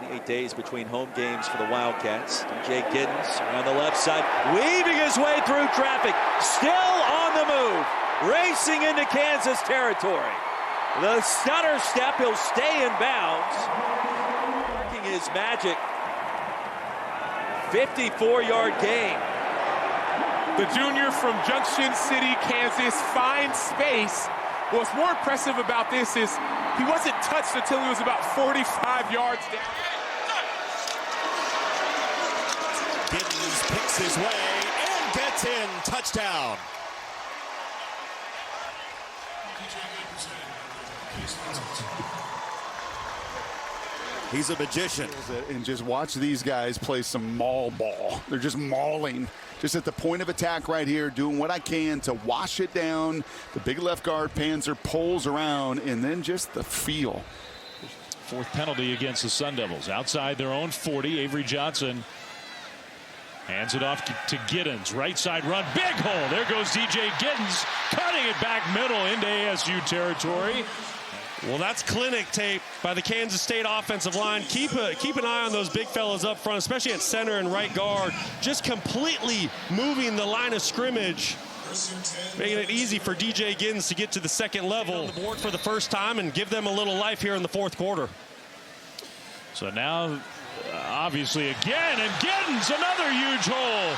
28 days between home games for the Wildcats. DJ Giddens around the left side, weaving his way through traffic, still on the move, racing into Kansas territory. The stutter step, he'll stay in bounds. Working his magic. 54-yard gain. The junior from Junction City, Kansas, finds space. What's more impressive about this is he wasn't touched until he was about 45 yards down. Giddens picks his way and gets in. Touchdown. He's a magician. And just watch these guys play some maul ball. They're just mauling. Just at the point of attack right here, doing what I can to wash it down. The big left guard, Panzer, pulls around, and then just the feel. Fourth penalty against the Sun Devils. Outside their own 40, Avery Johnson hands it off to Giddens. Right side run, big hole. There goes DJ Giddens, cutting it back middle into ASU territory. Well, that's clinic tape by the Kansas State offensive line. Keep an eye on those big fellas up front, especially at center and right guard. Just completely moving the line of scrimmage, making it easy for DJ Giddens to get to the second level on the board for the first time and give them a little life here in the fourth quarter. So now, obviously again, and Giddens, another huge hole.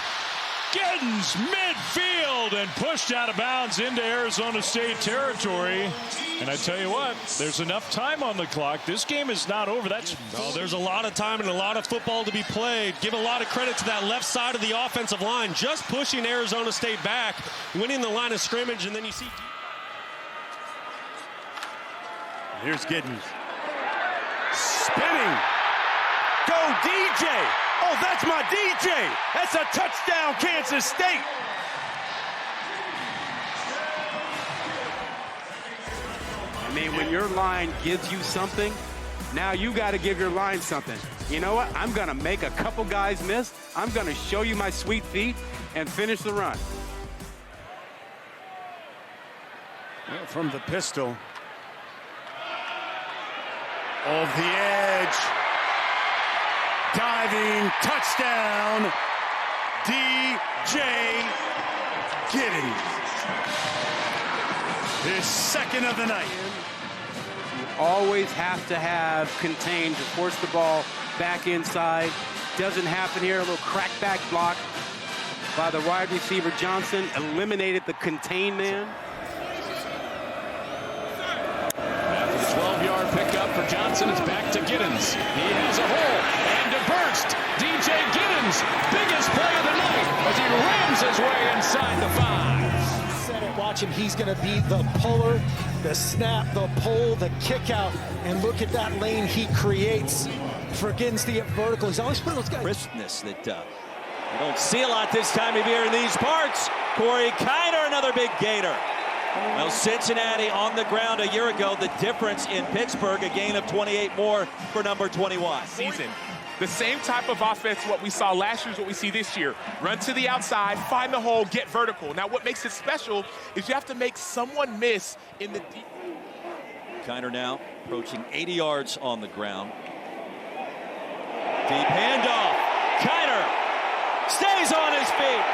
Giddens midfield and pushed out of bounds into Arizona State territory. And I tell you what, there's enough time on the clock. This game is not over. There's a lot of time and a lot of football to be played. Give a lot of credit to that left side of the offensive line, just pushing Arizona State back, winning the line of scrimmage, and then you see. Here's Giddens. Spinning. Go DJ. Oh, that's my DJ. That's a touchdown, Kansas State. mean, when your line gives you something, now you got to give your line something. You know what? I'm going to make a couple guys miss. I'm going to show you my sweet feet and finish the run. Well, from the pistol. Off the edge. Diving touchdown. DJ Giddens. His second of the night. You always have to have contained to force the ball back inside. Doesn't happen here. A little crackback block by the wide receiver Johnson. Eliminated the contain man. After the 12-yard pickup for Johnson, it's back to Giddens. He has a hole and a burst. DJ Giddens, biggest play of the night as he rams his way inside the 5. Watch him. He's going to be the puller, the snap, the pull, the kick out. And look at that lane he creates for Giddens to get vertical. He's always putting those guys. Crispness that you don't see a lot this time of year in these parts. Corey Kiner, another big gainer. Well, Cincinnati on the ground a year ago. The difference in Pittsburgh, a gain of 28 more for number 21. Season. The same type of offense what we saw last year is what we see this year. Run to the outside, find the hole, get vertical. Now what makes it special is you have to make someone miss in the deep. Kiner now approaching 80 yards on the ground. Deep handoff. Kiner stays on his feet.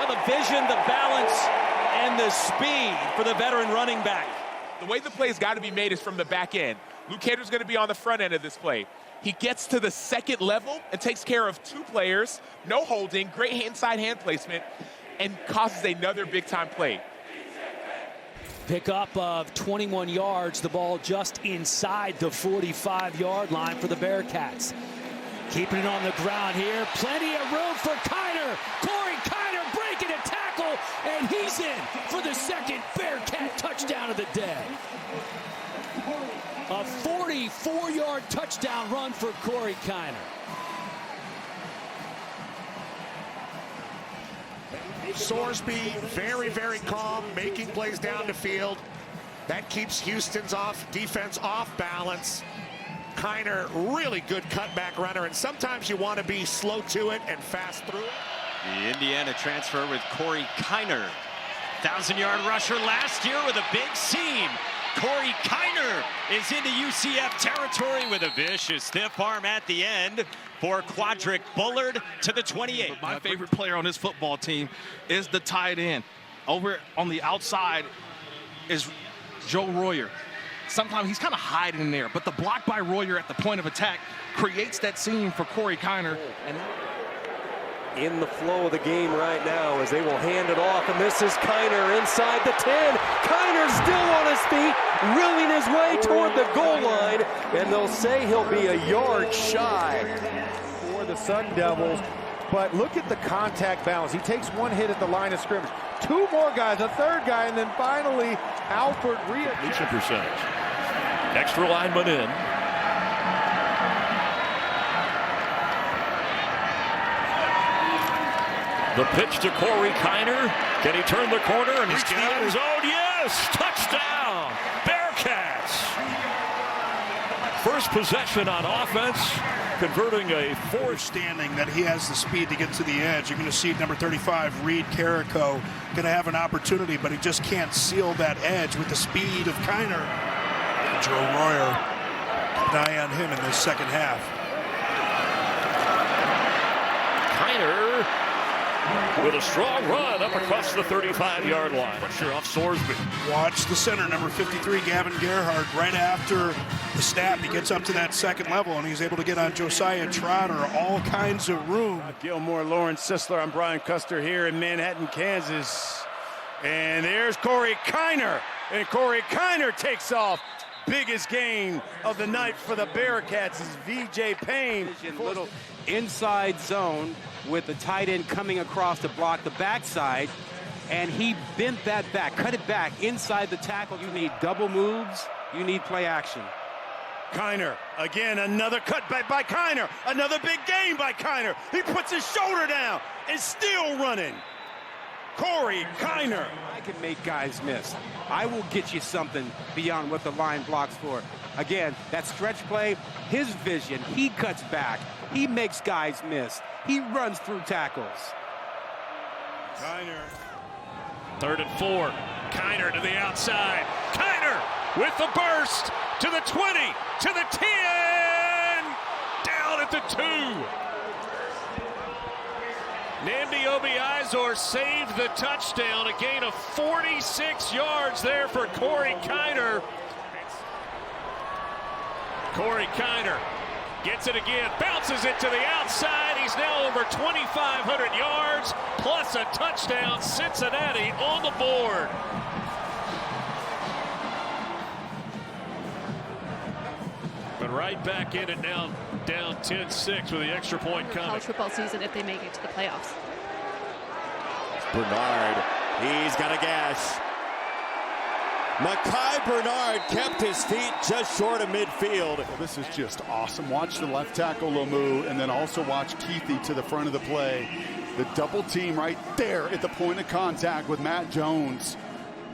Well, the vision, the balance, and the speed for the veteran running back. The way the play's got to be made is from the back end. Luke Hader's going to be on the front end of this play. He gets to the second level and takes care of 2 players, no holding, great inside hand placement, and causes another big-time play. Pickup of 21 yards, the ball just inside the 45-yard line for the Bearcats. Keeping it on the ground here, plenty of room for Kiner. Corey Kiner breaking a tackle, and he's in for the second Bearcat touchdown of the day. A 44-yard touchdown run for Corey Kiner. Sorsby very, very calm, making plays down the field. That keeps Houston's defense off balance. Kiner, really good cutback runner, and sometimes you want to be slow to it and fast through it. The Indiana transfer with Corey Kiner. 1,000-yard rusher last year with a big seam. Corey Kiner is into UCF territory with a vicious stiff arm at the end for Quadric Bullard to the 28. But my favorite player on this football team is the tight end. Over on the outside is Joe Royer. Sometimes he's kind of hiding in there, but the block by Royer at the point of attack creates that seam for Corey Kiner. And in the flow of the game right now as they will hand it off, and this is Kiner inside the 10. Kiner still on his feet, reeling his way toward the goal line, and they'll say he'll be a yard shy for the Sun Devils. But look at the contact balance. He takes one hit at the line of scrimmage. 2 more guys, a 3rd guy, and then finally Alford readjusts. Completion percentage. Extra lineman in. The pitch to Corey Kiner. Can he turn the corner and reach the end zone? Yes! Touchdown! Bearcats! First possession on offense, converting a 4th. Standing that he has the speed to get to the edge. You're going to see number 35, Reed Carrico, going to have an opportunity, but he just can't seal that edge with the speed of Kiner. Joe Royer, keep an eye on him in the second half. Kiner with a strong run up across the 35-yard line. Pressure off Sorsby. Watch the center, number 53, Gavin Gerhardt. Right after the snap, he gets up to that second level, and he's able to get on Josiah Trotter. All kinds of room. Gilmore, Lawrence Sisler. I'm Brian Custer here in Manhattan, Kansas. And there's Corey Kiner. And Corey Kiner takes off. Biggest gain of the night for the Bearcats is VJ Payne. Little inside zone with the tight end coming across to block the backside, and he bent that back, cut it back inside the tackle. You need double moves, you need play action. Kiner, again, another cutback by Kiner, another big gain by Kiner. He puts his shoulder down and still running. Corey Kiner. can make guys miss. I will get you something beyond what the line blocks for. Again, that stretch play, his vision, he cuts back. He makes guys miss. He runs through tackles. Kiner. 3rd and 4. Kiner to the outside. Kiner with the burst to the 20, to the 10, down at the 2. Nnamdi Obiizor saved the touchdown, a gain of 46 yards there for Corey Kiner. Corey Kiner gets it again, bounces it to the outside. He's now over 2,500 yards, plus a touchdown. Cincinnati on the board. But right back in it now, down 10-6 with the extra point coming. College football season if they make it to the playoffs. Bernard, he's got a gash. Micah Bernard kept his feet just short of midfield. Well, this is just awesome. Watch the left tackle Lomu, and then also watch Keithy to the front of the play. The double team right there at the point of contact with Matt Jones.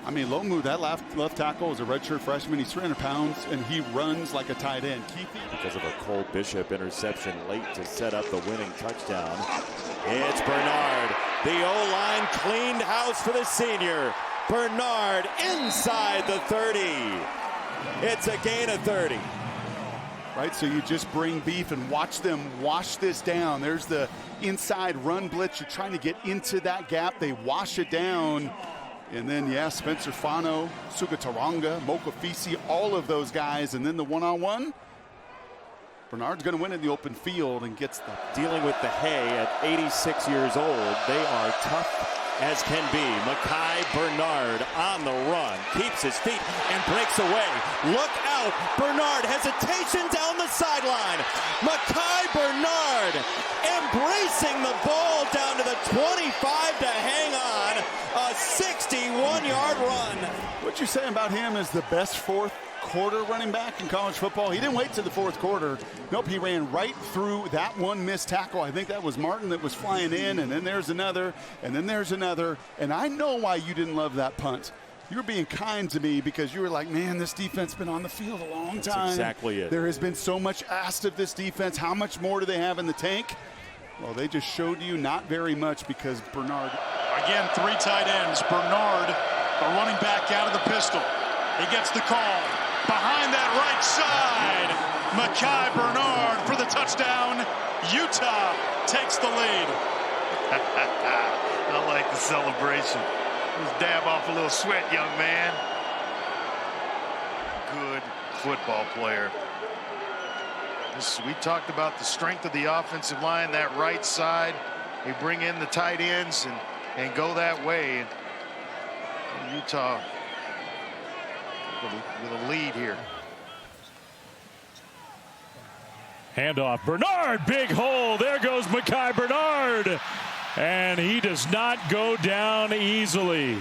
I mean, Lomu, that left tackle is a redshirt freshman. He's 300 pounds, and he runs like a tight end. Keithy. Because of a Cole Bishop interception late to set up the winning touchdown. It's Bernard. The O-line cleaned house for the senior. Bernard inside the 30. It's a gain of 30. Right, so you just bring beef and watch them wash this down. There's the inside run blitz. You're trying to get into that gap. They wash it down. And then, yeah, Spencer Fano, Suga Taranga, Moka Fisi, all of those guys. And then the one-on-one. Bernard's going to win in the open field and gets the... Dealing with the hay at 86 years old. They are tough as can be. Micah Bernard on the run, keeps his feet and breaks away. Look out, Bernard, hesitation down the sideline. Micah Bernard embracing the ball down to the 25 to hang on. A 61-yard run. What you say about him is the best fourth quarter running back in college football? He didn't wait to the fourth quarter. Nope, he ran right through that one missed tackle. I think that was Martin that was flying in, and then there's another, and then there's another. And I know why you didn't love that punt. You were being kind to me because you were like, man, this defense has been on the field a long time. That's exactly it. There has been so much asked of this defense. How much more do they have in the tank? Well, they just showed you not very much because Bernard. Again, 3 tight ends. Bernard, the running back out of the pistol. He gets the call. Behind that right side, Micah Bernard for the touchdown. Utah takes the lead. I like the celebration. Just dab off a little sweat, young man. Good football player. We talked about the strength of the offensive line, that right side. They bring in the tight ends and go that way. Utah with a lead here. Handoff. Bernard, big hole. There goes Micah Bernard. And he does not go down easily.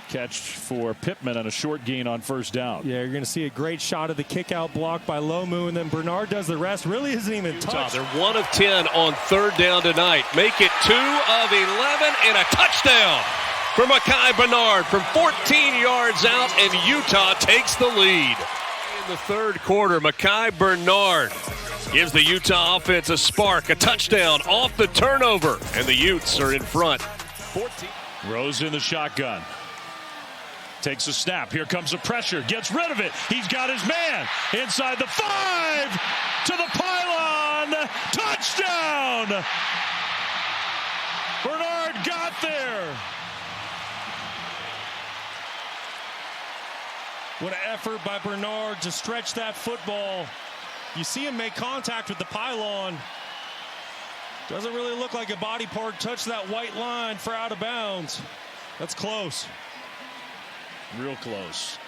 Catch for Pittman on a short gain on first down. Yeah, you're going to see a great shot of the kick-out block by Lomu, and then Bernard does the rest. Really isn't even touched. They're 1 of 10 on 3rd down tonight. Make it 2 of 11 and a touchdown for Micah Bernard from 14 yards out, and Utah takes the lead. In the 3rd quarter, Micah Bernard gives the Utah offense a spark, a touchdown off the turnover, and the Utes are in front. 14. Rose in the shotgun. Takes a snap. Here comes the pressure. Gets rid of it. He's got his man inside the 5 to the pylon. Touchdown! Bernard got there. What an effort by Bernard to stretch that football. You see him make contact with the pylon. Doesn't really look like a body part touched that white line for out of bounds. That's close. Real close.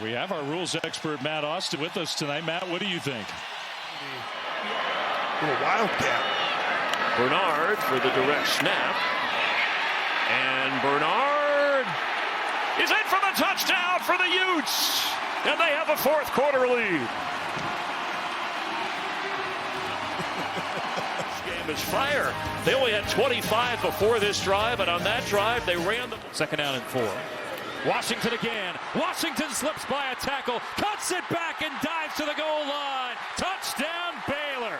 We have our rules expert, Matt Austin, with us tonight. Matt, what do you think? A little wildcat. Bernard for the direct snap. And Bernard is in for the touchdown for the Utes. And they have a 4th quarter lead. them is fire. They only had 25 before this drive, and on that drive, they ran the... Second down and 4. Washington again. Washington slips by a tackle, cuts it back, and dives to the goal line. Touchdown, Baylor.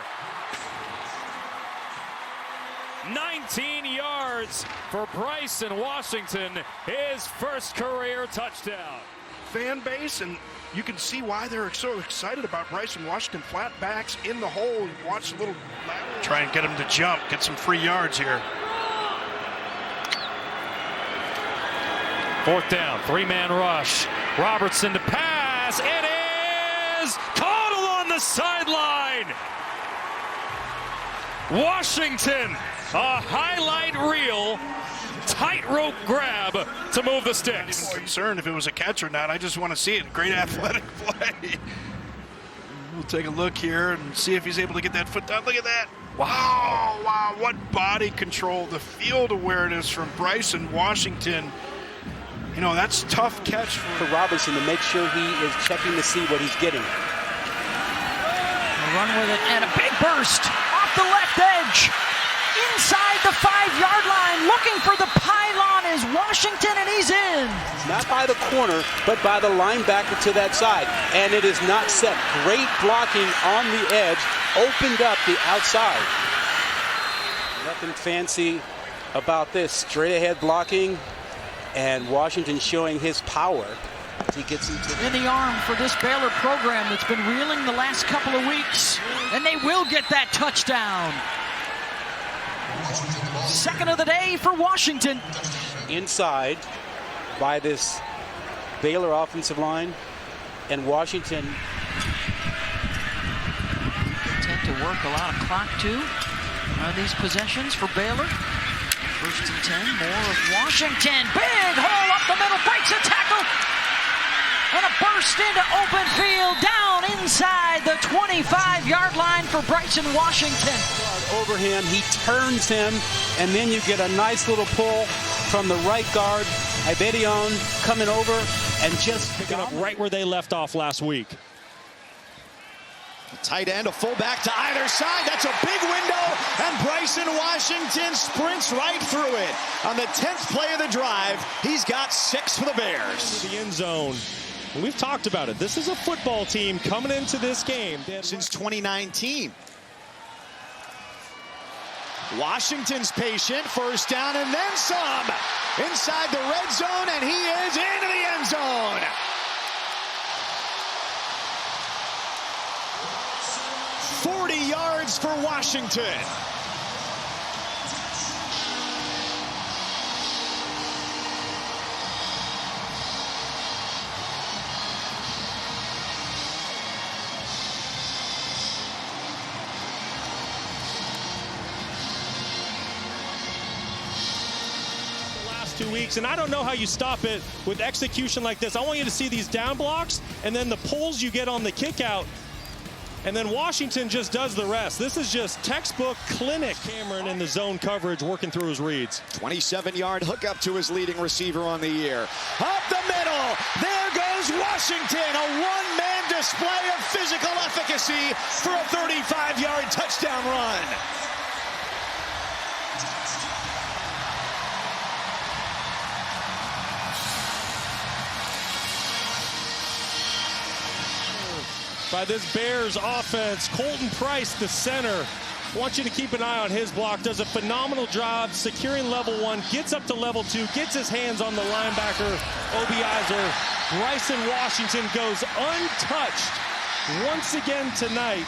19 yards for Bryson Washington, his first career touchdown. Fan base, and you can see why they're so excited about Bryson Washington. Flat backs in the hole. Watch a little lateral. Try and get him to jump, get some free yards here. 4th down, 3-man rush. Robertson to pass. It is caught along the sideline. Washington, a highlight reel, tightrope grab to move the sticks. I'm concerned if it was a catch or not. I just want to see it. Great athletic play. We'll take a look here and see if he's able to get that foot down. Look at that. Wow, wow, what body control, the field awareness from Bryson Washington. You know, that's tough catch for Robertson to make sure he is checking to see what he's getting. Run with it, and a big burst off the left edge. Inside the 5-yard line, looking for the pylon is Washington, and he's in. Not by the corner, but by the linebacker to that side. And it is not set. Great blocking on the edge, opened up the outside. Nothing fancy about this. Straight ahead blocking, and Washington showing his power. He gets into in the arm for this Baylor program that's been reeling the last couple of weeks, and they will get that touchdown. Second of the day for Washington. Inside by this Baylor offensive line, and Washington tend to work a lot of clock too. These possessions for Baylor. 1st and 10, more of Washington. Big hole up the middle, breaks a tackle. And a burst into open field, down inside the 25-yard line for Bryson Washington. Over him, he turns him, and then you get a nice little pull from the right guard, Ibedion, coming over and just picking up right where they left off last week. A tight end, a fullback to either side. That's a big window, and Bryson Washington sprints right through it. On the 10th play of the drive, he's got 6 for the Bears. The end zone. We've talked about it. This is a football team coming into this game since 2019. Washington's patient, 1st down and then some. Inside the red zone, and he is into the end zone. $40 yards for Washington. last 2 weeks, and I don't know how you stop it with execution like this. I want you to see these down blocks and then the pulls you get on the kick out. And then Washington just does the rest. This is just textbook clinic. Cameron in the zone coverage working through his reads. 27-yard hookup to his leading receiver on the year. Up the middle. There goes Washington. A one-man display of physical efficacy for a 35-yard touchdown run. By this Bears offense, Colton Price, the center. I want you to keep an eye on his block. Does a phenomenal job securing level 1, gets up to level 2, gets his hands on the linebacker, Obiazer. Bryson Washington goes untouched once again tonight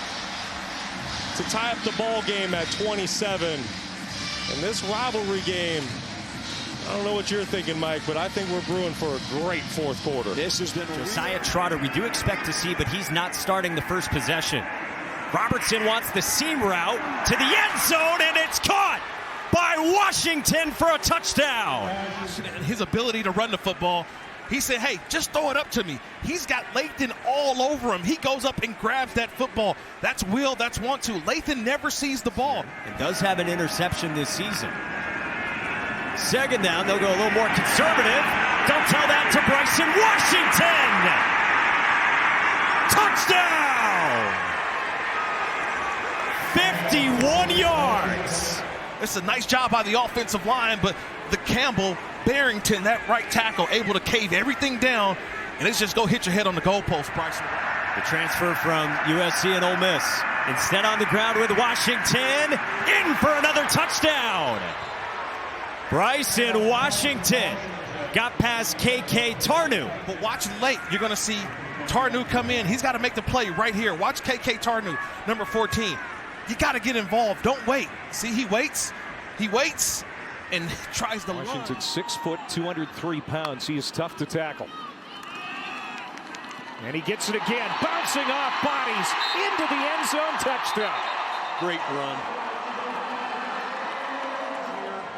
to tie up the ball game at 27. And this rivalry game, I don't know what you're thinking, Mike, but I think we're brewing for a great fourth quarter. This has been Josiah Trotter, we do expect to see, but he's not starting the first possession. Robertson wants the seam route to the end zone, and it's caught by Washington for a touchdown. And his ability to run the football, he said, hey, just throw it up to me. He's got Lathan all over him. He goes up and grabs that football. That's will, that's want to. Lathan never sees the ball. And does have an interception this season. Second down, they'll go a little more conservative. Don't tell that to Bryson Washington. Touchdown! 51 yards. It's a nice job by the offensive line, but the Campbell, Barrington, that right tackle, able to cave everything down, and it's just go hit your head on the goalpost, Bryson. The transfer from USC and Ole Miss. Instead on the ground with Washington, in for another touchdown. Bryson Washington got past KK Tarnu. But watch late, you're going to see Tarnu come in. He's got to make the play right here. Watch KK Tarnu, number 14. You got to get involved. Don't wait. See, he waits. He waits and tries to Washington, run. 6 foot, 203 pounds. He is tough to tackle. And he gets it again, bouncing off bodies into the end zone, touchdown. Great run.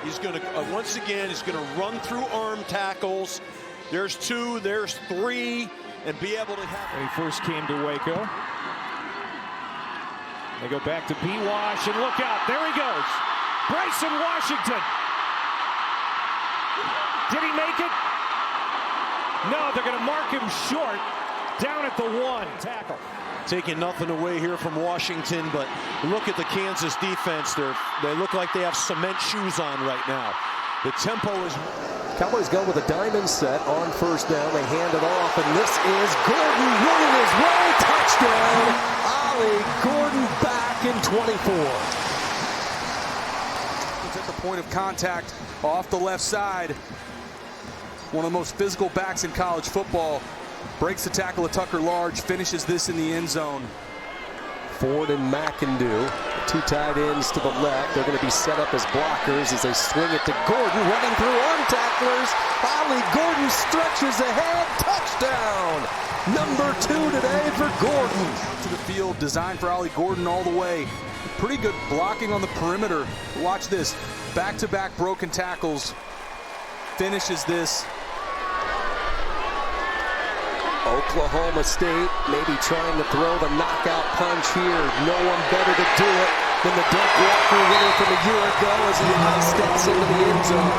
He's going to, once again, he's going to run through arm tackles. There's 2, there's 3, and be able to have. When he first came to Waco. They go back to B-Wash, and look out, there he goes. Bryson Washington. Did he make it? No, they're going to mark him short. Down at the 1 tackle. Taking nothing away here from Washington, but look at the Kansas defense. They look like they have cement shoes on right now. The tempo is. Cowboys go with a diamond set on first down. They hand it off, and this is Gordon running his way. Touchdown. Ollie Gordon back in 24. He's at the point of contact off the left side. One of the most physical backs in college football. Breaks the tackle of Tucker Large, finishes this in the end zone. Ford and McIndoe, 2 tight ends to the left. They're going to be set up as blockers as they swing it to Gordon, running through arm tacklers. Ollie Gordon stretches ahead. Touchdown! Number 2 today for Gordon. To the field, designed for Ollie Gordon all the way. Pretty good blocking on the perimeter. Watch this. Back-to-back broken tackles. Finishes this. Oklahoma State maybe trying to throw the knockout punch here. No one better to do it than the Doug Walker winner from a year ago as he steps into the end zone.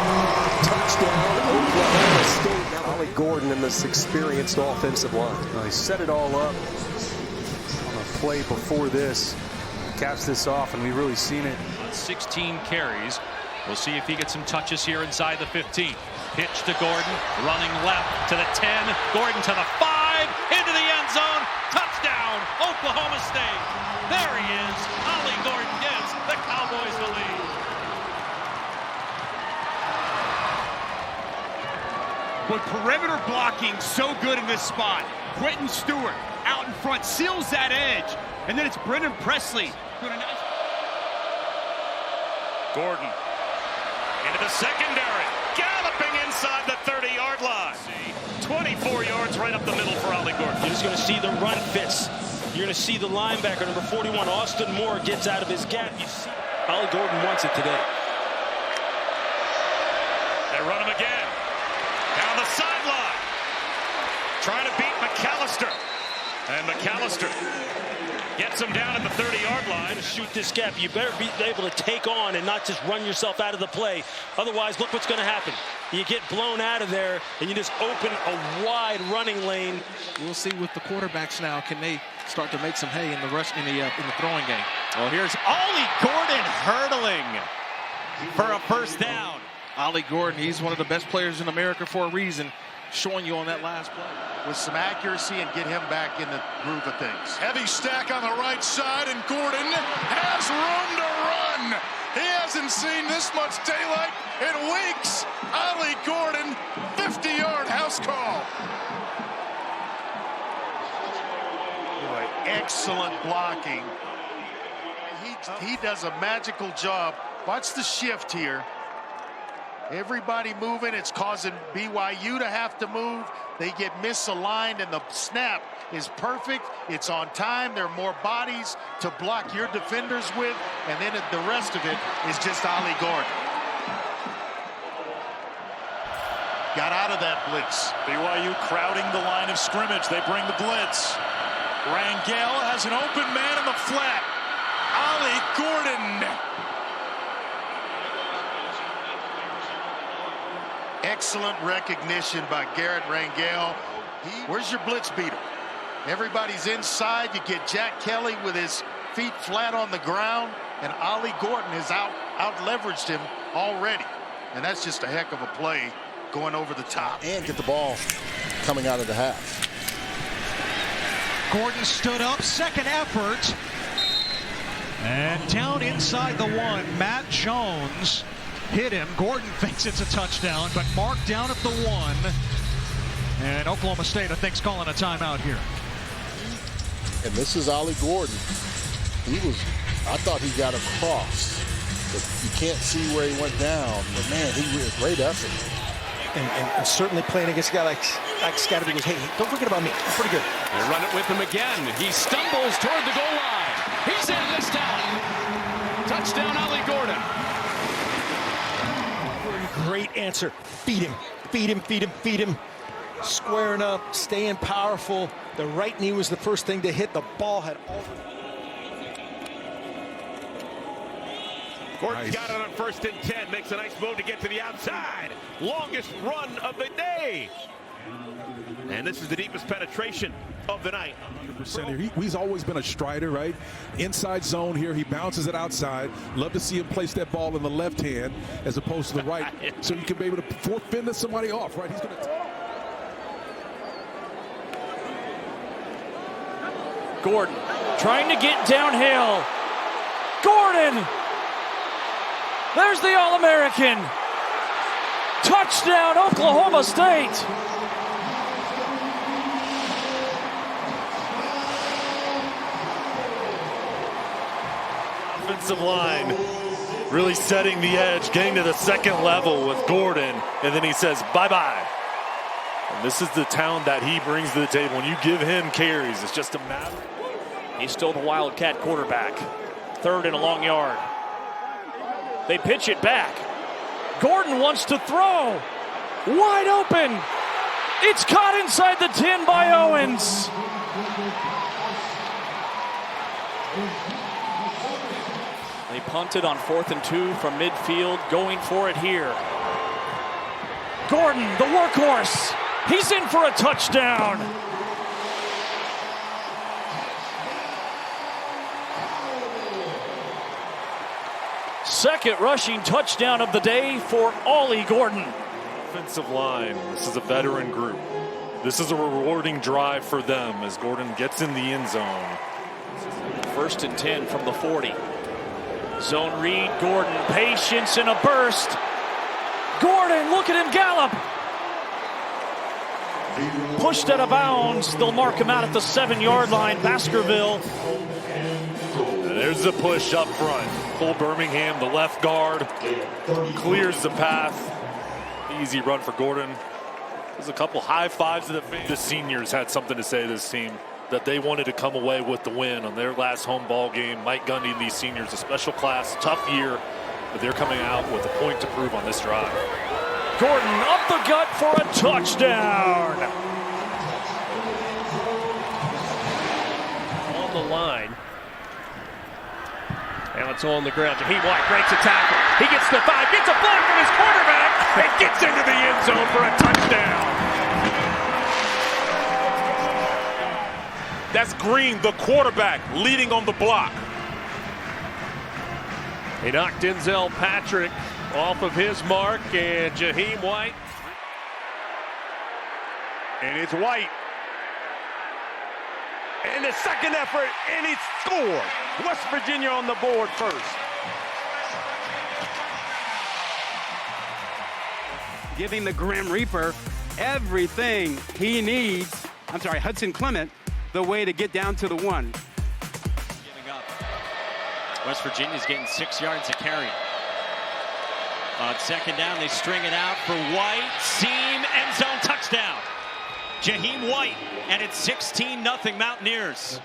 Touchdown, Oklahoma State. Now Ollie Gordon and this experienced offensive line. He set it all up on a play before this. Caps this off, and we've really seen it. 16 carries. We'll see if he gets some touches here inside the 15. Pitch to Gordon, running left to the 10. Gordon to the 5, into the end zone. Touchdown, Oklahoma State. There he is. Ollie Gordon gives the Cowboys the lead. With perimeter blocking so good in this spot. Quentin Stewart out in front, seals that edge. And then it's Brendan Presley doing a nice. Gordon into the secondary, galloping inside the 30-yard line. 24 yards right up the middle for Ollie Gordon. You're just going to see the run fits. You're going to see the linebacker, number 41, Austin Moore, gets out of his gap. You see Ollie Gordon wants it today. They run him again. Down the sideline. Trying to beat McAllister. And McAllister gets him down at the 30-yard line. To shoot this gap, you better be able to take on and not just run yourself out of the play. Otherwise, look what's going to happen. You get blown out of there, and you just open a wide running lane. We'll see with the quarterbacks now. Can they start to make some hay in the throwing game? Well, here's Ollie Gordon hurdling for a first down. Ollie Gordon, he's one of the best players in America for a reason, showing you on that last play. With some accuracy and get him back in the groove of things. Heavy stack on the right side, and Gordon has room to run. He hasn't seen this much daylight in weeks. Ollie Gordon, 50-yard house call. Boy, excellent blocking. He does a magical job. Watch the shift here. Everybody moving. It's causing BYU to have to move. They get misaligned, and the snap is perfect. It's on time. There are more bodies to block your defenders with, and then the rest of it is just Ollie Gordon. Got out of that blitz. BYU crowding the line of scrimmage. They bring the blitz. Rangel has an open man in the flat. Ollie Gordon. Excellent recognition by Garrett Rangel. Where's your blitz beater? Everybody's inside. You get Jack Kelly with his feet flat on the ground, and Ollie Gordon has out-leveraged him already. And that's just a heck of a play going over the top. And get the ball coming out of the half. Gordon stood up, second effort. And down inside the one, Matt Jones hit him. Gordon thinks it's a touchdown, but marked down at the one. And Oklahoma State, I think, is calling a timeout here. And this is Ollie Gordon. I thought he got across, but you can't see where he went down. But man, he was a great effort. And certainly playing against a guy like Skattebo goes, hey, don't forget about me. I'm pretty good. They run it with him again. He stumbles toward the goal line. He's in this time. Touchdown, Ollie Gordon. Great answer. Feed him, feed him, feed him, feed him. Squaring up, staying powerful. The right knee was the first thing to hit. The ball had all. Gordon's got it on 1st and 10. Makes a nice move to get to the outside. Longest run of the day. And this is the deepest penetration of the night. 100% here. He's always been a strider, right? Inside zone here. He bounces it outside. Love to see him place that ball in the left hand as opposed to the right. So you can be able to fend somebody off, right? He's going to. Gordon trying to get downhill. Gordon! There's the All-American. Touchdown, Oklahoma State. Offensive line really setting the edge, getting to the second level with Gordon, and then he says bye-bye. And this is the talent that he brings to the table. When you give him carries, it's just a matter. He's still the Wildcat quarterback. 3rd and a long yard. They pitch it back. Gordon wants to throw. Wide open. It's caught inside the 10 by Owens. They punted on 4th and 2 from midfield, going for it here. Gordon, the workhorse. He's in for a touchdown. Second rushing touchdown of the day for Ollie Gordon. Offensive line, this is a veteran group. This is a rewarding drive for them as Gordon gets in the end zone. 1st and 10 from the 40. Zone read, Gordon, patience in a burst. Gordon, look at him gallop. Pushed out of bounds. They'll mark him out at the 7-yard line. Baskerville. There's the push up front. Cole Birmingham, the left guard, clears the path. Easy run for Gordon. There's a couple high fives to the face. The seniors had something to say to this team, that they wanted to come away with the win on their last home ball game. Mike Gundy and these seniors, a special class, tough year, but they're coming out with a point to prove on this drive. Gordon up the gut for a touchdown. On the line. Now it's on the ground. Jahiem White breaks a tackle. He gets the 5, gets a block from his quarterback, and gets into the end zone for a touchdown. That's Green, the quarterback, leading on the block. He knocked Denzel Patrick off of his mark, and Jahiem White. And it's White. And the second effort, and he scored. West Virginia on the board first. Giving the Grim Reaper everything he needs. I'm sorry, Hudson Clement, the way to get down to the 1. Giving up. West Virginia's getting 6 yards a carry. On 2nd down, they string it out for White. Seam, end zone, touchdown. Jahiem White, and it's 16-0 Mountaineers.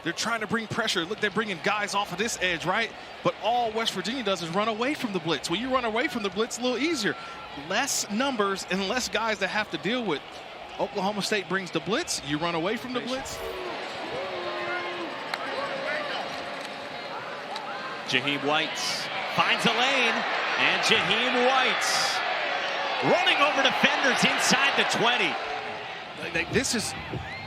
They're trying to bring pressure. Look, they're bringing guys off of this edge, right? But all West Virginia does is run away from the blitz. When you run away from the blitz, a little easier. Less numbers and less guys that have to deal with. Oklahoma State brings the blitz. You run away from the blitz. Jahiem White finds a lane, and Jahiem White running over defenders inside the 20. This is,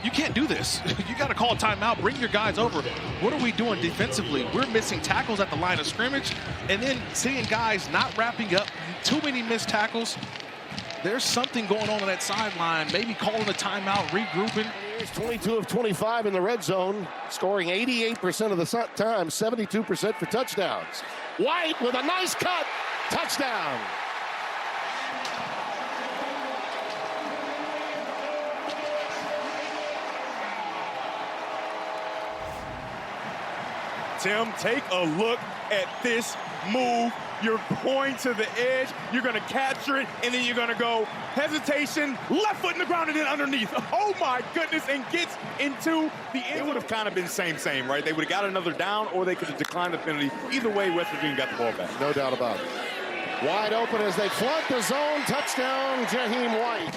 you can't do this. You got to call a timeout, bring your guys over. What are we doing defensively? We're missing tackles at the line of scrimmage, and then seeing guys not wrapping up, too many missed tackles. There's something going on that sideline, maybe calling a timeout, regrouping. Here's 22 of 25 in the red zone, scoring 88% of the time, 72% for touchdowns. White with a nice cut, touchdown. Tim, take a look at this move. You're going to the edge, you're going to capture it, and then you're going to go hesitation, left foot in the ground, and then underneath. Oh, my goodness, and gets into the end. It would have kind of been same, right? They would have got another down, or they could have declined the penalty. Either way, West Virginia got the ball back. No doubt about it. Wide open as they flood the zone. Touchdown, Jahiem White.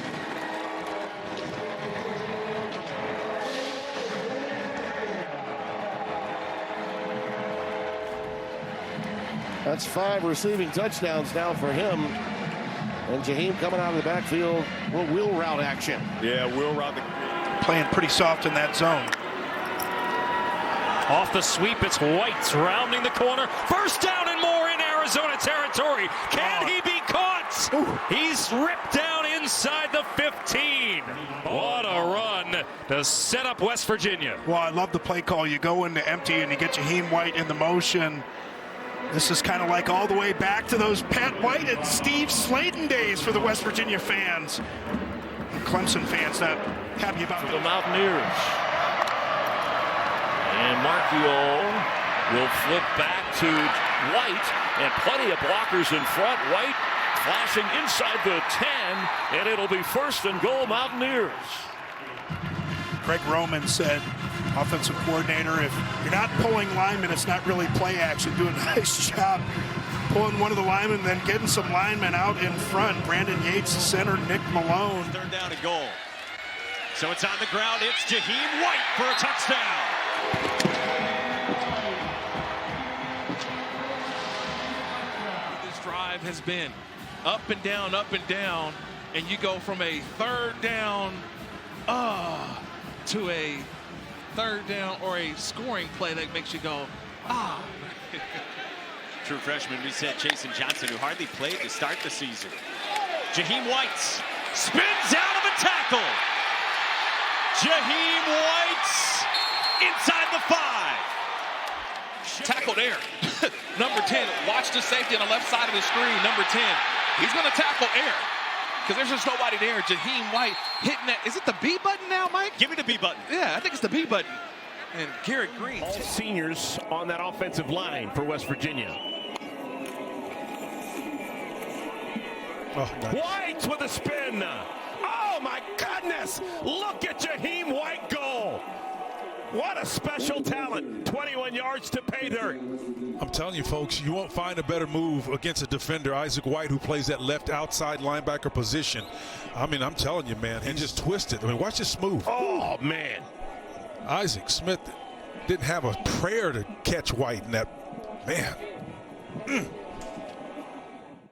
That's 5 receiving touchdowns now for him. And Jahiem coming out of the backfield. Wheel route action. Yeah, wheel route. Playing pretty soft in that zone. Off the sweep, it's White rounding the corner. First down and more in Arizona territory. Can he be caught? He's ripped down inside the 15. What a run to set up West Virginia. Well, I love the play call. You go into empty and you get Jahiem White in the motion. This is kind of like all the way back to those Pat White and Steve Slayton days for the West Virginia fans. Clemson fans not happy about the Mountaineers. And Marchiol will flip back to White, and plenty of blockers in front. White flashing inside the 10, and it'll be 1st and goal Mountaineers. Greg Roman said, offensive coordinator, if you're not pulling linemen, it's not really play action. Do a nice job pulling one of the linemen, then getting some linemen out in front. Brandon Yates, center, Nick Malone. 3rd down and goal. So it's on the ground. It's Jahiem White for a touchdown. This drive has been up and down, and you go from a 3rd down to a 3rd down or a scoring play that makes you go, ah. True freshman, we said Jason Johnson, who hardly played to start the season. Jahiem White spins out of a tackle. Jahiem White inside the 5. Tackle there. Number 10, watch the safety on the left side of the screen. Number 10, he's going to tackle air because there's just nobody there. Jahiem White hitting that. Is it the B button now, Mike? Give me the B button. Yeah, I think it's the B button. And Garrett Green. All seniors on that offensive line for West Virginia. Oh, nice. White with a spin. Oh, my goodness. Look at Jahiem White go. What a special talent. 21 yards to pay dirt. I'm telling you, folks, you won't find a better move against a defender, Isaac White, who plays that left outside linebacker position. I mean, I'm telling you, man, he just twisted. I mean, watch this move. Oh, man. Isaac Smith didn't have a prayer to catch White in that. Man.